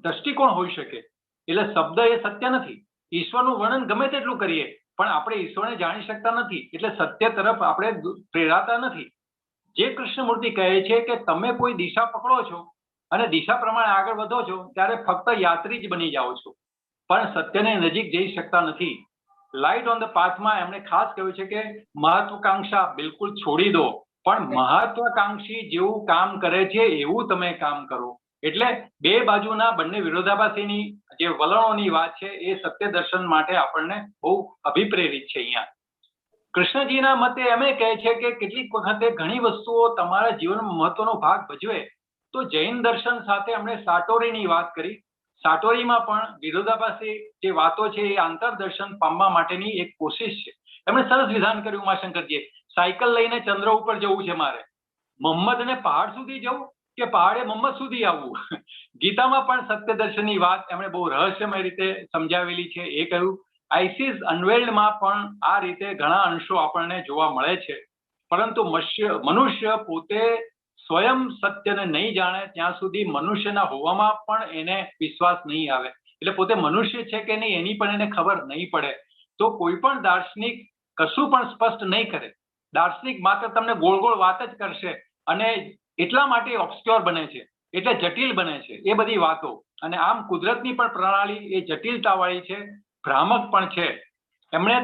દ્રષ્ટિકોણ હોઈ શકે. એટલે શબ્દ એ સત્ય નથી. ઈશ્વરનું વર્ણન ગમે તેટલું કરીએ પણ આપણે ઈશ્વરને જાણી શકતા નથી, એટલે સત્ય તરફ આપણે પ્રેરાતા નથી. જે કૃષ્ણમૂર્તિ કહે છે કે તમે કોઈ દિશા પકડો છો અને દિશા પ્રમાણે આગળ વધો છો ત્યારે ફક્ત યાત્રી જ બની જાઓ છો, પણ સત્યને નજીક જઈ શકતા નથી. લાઇટ ઓન ધ પાથમાં એમણે ખાસ કહ્યું છે કે મહત્વાકાંક્ષા બિલકુલ છોડી દો, પણ મહત્વાકાંક્ષી જેવું કામ કરે છે એવું તમે કામ કરો. એટલે બે બાજુના બંને વિરોધાભાસીની જે વલણોની વાત છે એ સત્ય દર્શન માટે આપણને બહુ અભિપ્રેરિત છે. અહીંયા કૃષ્ણજીના મતે એમ કહે છે કે કેટલીક વખતે ઘણી વસ્તુઓ તમારા જીવનમાં મહત્વનો ભાગ ભજવે. તો જૈન દર્શન સાથે એમણે સાટોરીની વાત કરી. સાટોરીમાં પણ વિરોધાભાસી જે વાતો છે એ આંતરદર્શન પામવા માટેની એક કોશિશ છે. એમણે સરસ વિધાન કર્યું ઉમાશંકરજીએ, સાયકલ લઈને ચંદ્ર ઉપર જવું છે મારે, મોહમ્મદને પહાડ સુધી જવું કે પહાડે મોહમ્મદ સુધી આવવું. ગીતામાં પણ સત્ય દર્શનની વાત એમણે બહુ રહસ્યમય રીતે સમજાવેલી છે. એ કહ્યું આઈસીસ અનવેલ્ડમાં પણ આ રીતે ઘણા અંશો આપણને જોવા મળે છે. પરંતુ મનુષ્ય પોતે સ્વયં સત્યને નહીં જાણે ત્યાં સુધી મનુષ્યના હોવામાં પણ એને વિશ્વાસ નહીં આવે. એટલે પોતે મનુષ્ય છે કે નહીં એની પણ એને ખબર નહીં પડે. તો કોઈ પણ દાર્શનિક કશું પણ સ્પષ્ટ નહીં કરે. દાર્શનિક માત્ર તમને ગોળ ગોળ વાત જ કરશે અને એટલા માટે ઓબ્સ્ક્યોર બને છે, એટલે જટિલ બને છે એ બધી વાતો. અને આમ કુદરતની પણ પ્રણાલી એ જટિલતાવાળી છે, ભ્રામક પણ છે. એમણે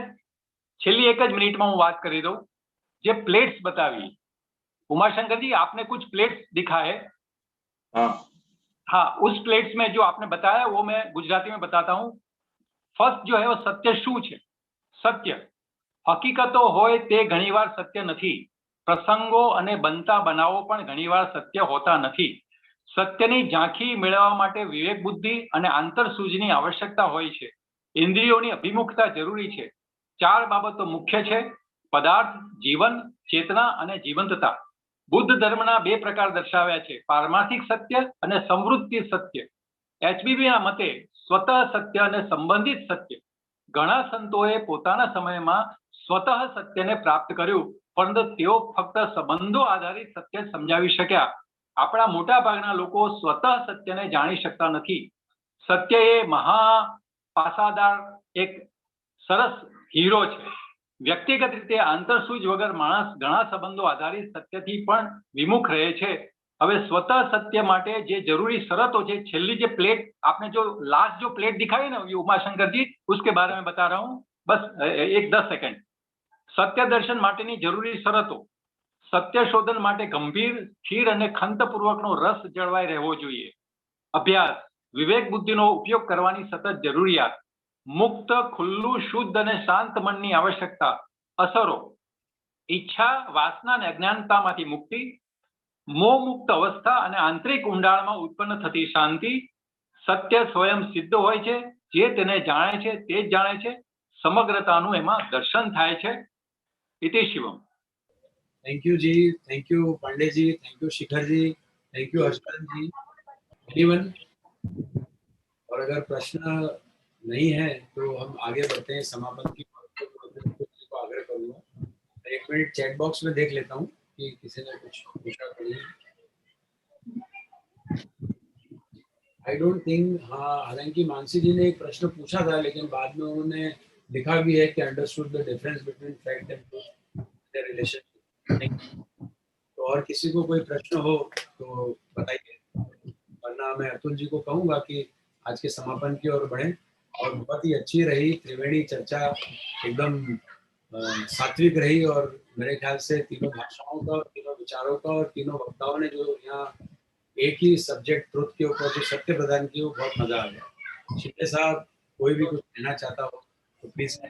છેલ્લી એક જ મિનિટમાં હું વાત કરી દઉં. જે પ્લેટ્સ બતાવી, उमाशंकर जी आपने कुछ प्लेट्स दिखाए. हाँ. हाँ, उस प्लेट्स में जो आपने बताया वो मैं गुजराती में बताता हूँ। फर्स्ट जो है वो सत्य શું છે? સત્ય હકીકતો હોય તે ઘણીવાર સત્ય નથી. પ્રસંગો અને બનતા બનાવો પણ ઘણીવાર સત્ય હોતા નથી. સત્યની ઝાંખી મેળવવા માટે વિવેક બુદ્ધિ અને આંતરસૂઝની આવશ્યકતા હોય છે. ઇન્દ્રિયોની અભિમુખતા જરૂરી છે. 4 બાબતો મુખ્ય છે: પદાર્થ, જીવન, ચેતના અને જીવંતતા. બુદ્ધ ધર્મના 2 પ્રકાર દર્શાવ્યા છે: પારમાર્થિક સત્ય અને સંવૃત્તિ સત્ય. એચબીબીના મતે સ્વતઃ સત્ય અને સંબંધિત સત્ય. ઘણા સંતોએ પોતાના સમયમાં સ્વતઃ સત્યને પ્રાપ્ત કર્યું, પરંતુ તેઓ ફક્ત સંબંધો આધારિત સત્ય સમજાવી શક્યા. આપણા મોટા ભાગના લોકો સ્વતઃ સત્યને જાણી શકતા નથી. સત્ય એ મહા પાસાદાર એક સરસ હીરો છે. વ્યક્તિગત રીતે આંતરસૂઝ વગર માણસ ઘણા સંબંધો આધારિત સત્યથી પણ વિમુખ રહે છે. હવે स्वतः सत्य माटे जे जरूरी शरतो है, छेल्ली जे प्लेट आपने जो लास्ट जो प्लेट दिखाई ना ये उमाशंकर जी, उसके बारे में बता रहा हूँ, बस एक 10 सेकंड। सत्य दर्शन माटेनी जरूरी शरतो: सत्य शोधन माटे गंभीर, स्थिर अने खंतपूर्वकनो रस जळवाई रहेवो जोईए। अभ्यास: विवेक बुद्धिनो उपयोग करवानी सतत जरूरियात। मुक्त, खुल्लू, शुद्ध अने शांत मननी आवश्यकता। असरो: इच्छा, वासना अने अज्ञानतामांथी मुक्ति, मोह मुक्त अवस्था અને આંતરિક ઊંડાણમાં ઉત્પન્ન થતી શાંતિ. સત્ય સ્વયં સિદ્ધ હોય છે, જે તેને જાણે છે તે જ જાણે છે. સમગ્રતાનું એમાં દર્શન થાય છે. ઇતિ શિવમ. थैंक यू जी, thank you Pandey ji, thank you Shikhar ji, thank you Harshvardhan ji. Anyone? और अगर प्रश्न नहीं है तो हम आगे बढ़ते हैं समापन की को आग्रह करूंगा। 1 मिनट चैट बॉक्स में देख लेता हूँ कि किसी ने कुछ पूछा तो नहीं। आई डोंट थिंक, हाँ, हालांकि मानसी जी ने एक प्रश्न पूछा था लेकिन बाद में उन्होंने लिखा भी है कि understood the difference between fact and truth, the relation. तो और किसी को कोई प्रश्न हो तो बताइए, वरना मैं अतुल जी को कहूंगा कि आज के समापन की ओर बढ़ें। और बहुत ही अच्छी रही त्रिवेणी चर्चा, एकदम सात्विक रही, और मेरे ख्याल से तीनों भाषाओं का, तीनों विचारों का और तीनों वक्ताओं ने जो यहाँ एक ही सब्जेक्ट ट्रुथ के ऊपर जो सत्य प्रदान किया, वो बहुत मजा आ गया। शिंदे साहब, कोई भी कुछ कहना चाहता हो तो प्लीज।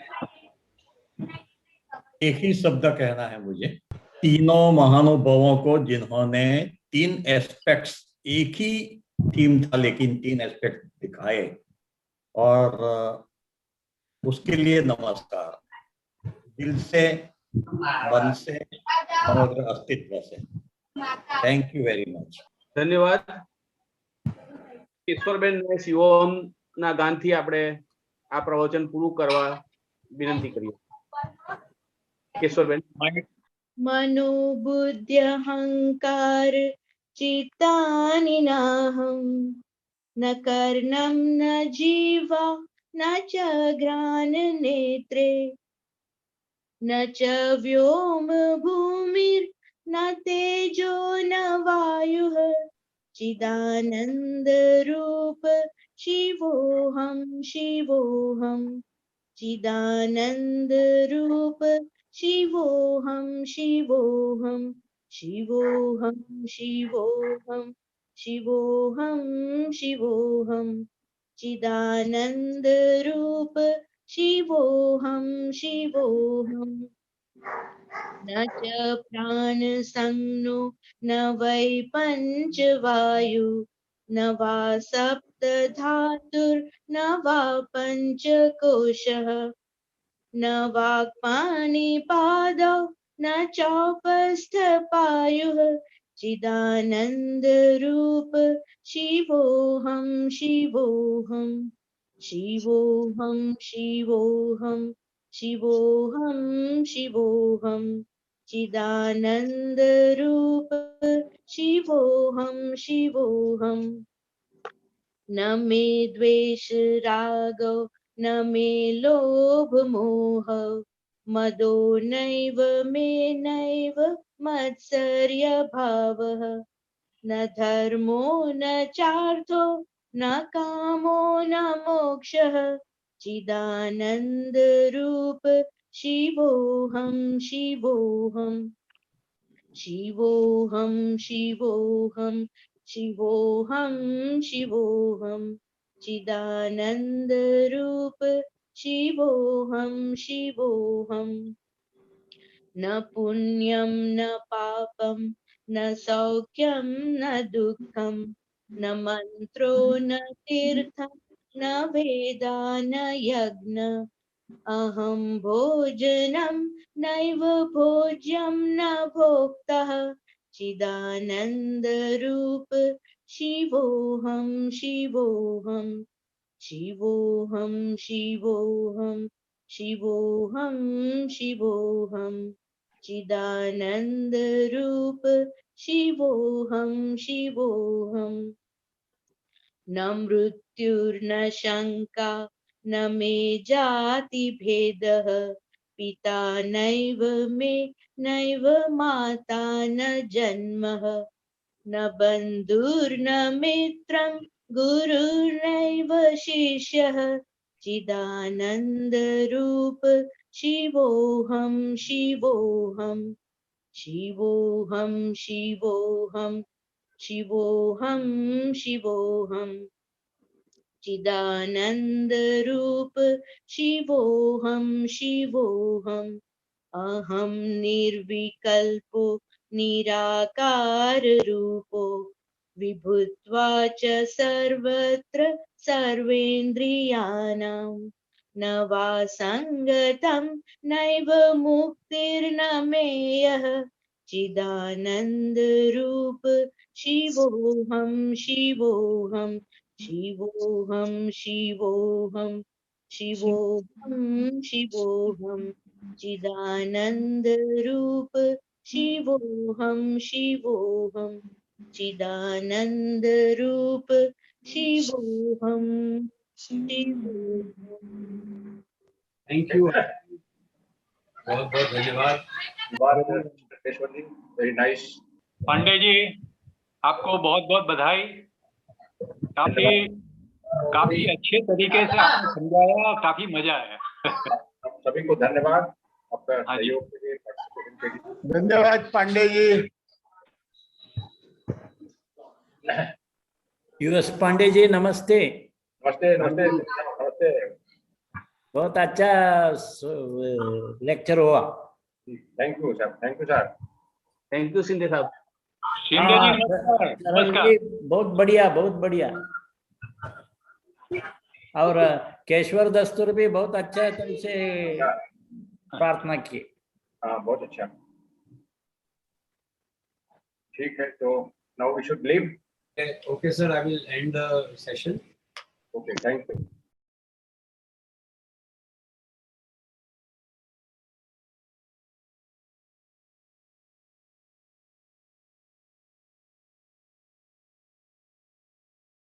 एक ही शब्द कहना है मुझे, तीनों महानुभावों को जिन्होंने 3 एस्पेक्ट्स, एक ही थीम था लेकिन 3 एस्पेक्ट दिखाए, और उसके लिए नमस्कार, दिल से, मन से, समग्र अस्तित्व से। Thank you very much. धन्यवाद। ईश्वरबेन ने शिवोम ना गान थी आपणे आ प्रवचन पूરું કરવા विनंती करिए। ईश्वरबेन। मनोबुद्धि अहंकार चित्तानि नाहं, न कर्णं न जीवा न च घ्राण नेत्रे, न च व्योम भूमिर् न तेजो न वायुः, चिदानंद रूप शिवोहम शिवोहम, चिदानंद रूप शिवोहम शिवोहम, शिवोहम शिवोहम, शिवोहम शिवोहम, चिदानंद रूप शिवोहम शिवोहम। न च प्राण संनो न वै पंचवायु, न वा सप्त धातुर् न वा पंचकोशः, न वाक्पाणिपादौ न चौपस्थ पायुः, चिदानंद रूप शिवोहम शिवोहम, शिवोहम शिवोहम, शिवोहम शिवोहम, चिदानंद रूप शिवोहम शिवोहम। न मे द्वेष रागौ न मे लोभ मोह, मदो नैव मे नैव मत्सर्य भावः, न धर्मो न चार्थो न कामो न मोक्षः, चिदानंद रूप शिवोहम शिवोहम, शिवोहम शिवोहम, शिवोऽहं शिवोऽहं चिदानंद रूप शिवोऽहं शिवोऽहं न पुण्यं न पापं न सौख्यं न दुःखं न मन्त्रो न तीर्थं न वेदा न यज्ञ अहं भोजनं नैव भोज्यं न भोक्तः चिदानंद रूप शिवोऽहं शिवोऽहं शिवोऽहं शिवोऽहं शिवोऽहं शिवोऽहं चिदानंद रूप शिवोऽहं शिवोऽहं न मृत्युर्न शंका न मे जाति भेदः पिता नैव मे नैव माता न जन्मः न बन्धुर्न मित्रं गुरुर्नैव शिष्यः चिदानंद रूप शिवोऽहं शिवोऽहं शिवोऽहं शिवोऽहं शिवोऽहं शिवोऽहं चिदानंद रूप शिवोऽहं शिवोऽहं अहं निर्विकल्पो निराकार रूपो विभुत्वा च सर्वत्र सर्वेन्द्रियाणां न वा संगतं नैव मुक्तिर्न मेयः चिदानंद रूप शिवोऽहं शिवोऽहं शिवोऽहं शिवोऽहं शिवोऽहं शिवोऽहं चिदानंद रूप शिवोऽहं शिवोऽहं चिदानंद रूप शिवोऽहं शिवोऽहं। थैंक यू, बहुत बहुत धन्यवाद। Very nice. पांडे जी, आपको बहुत बहुत बधाई। काफी अच्छे तरीके से आपने समझाया, काफी मजा आया। सभी को धन्यवाद आपका हाँ जी। सहयोग के लिए, participation के लिए। धन्यवाद पांडे जी। यूएस पांडे जी नमस्ते। नमस्ते नमस्ते नमस्ते। बहुत अच्छा लेक्चर हुआ। Thank you sir, thank you sir. Thank you Shinde साहब। शिंदे जी नमस्कार। सरल जी बहुत बढ़िया, बहुत बढ़िया। और केशवर दस्तूर भी बहुत अच्छा तरह से प्रार्थना की। हाँ बहुत अच्छा। ठीक है, तो now we should leave. Okay, sir, I will end the session. Okay, thank you.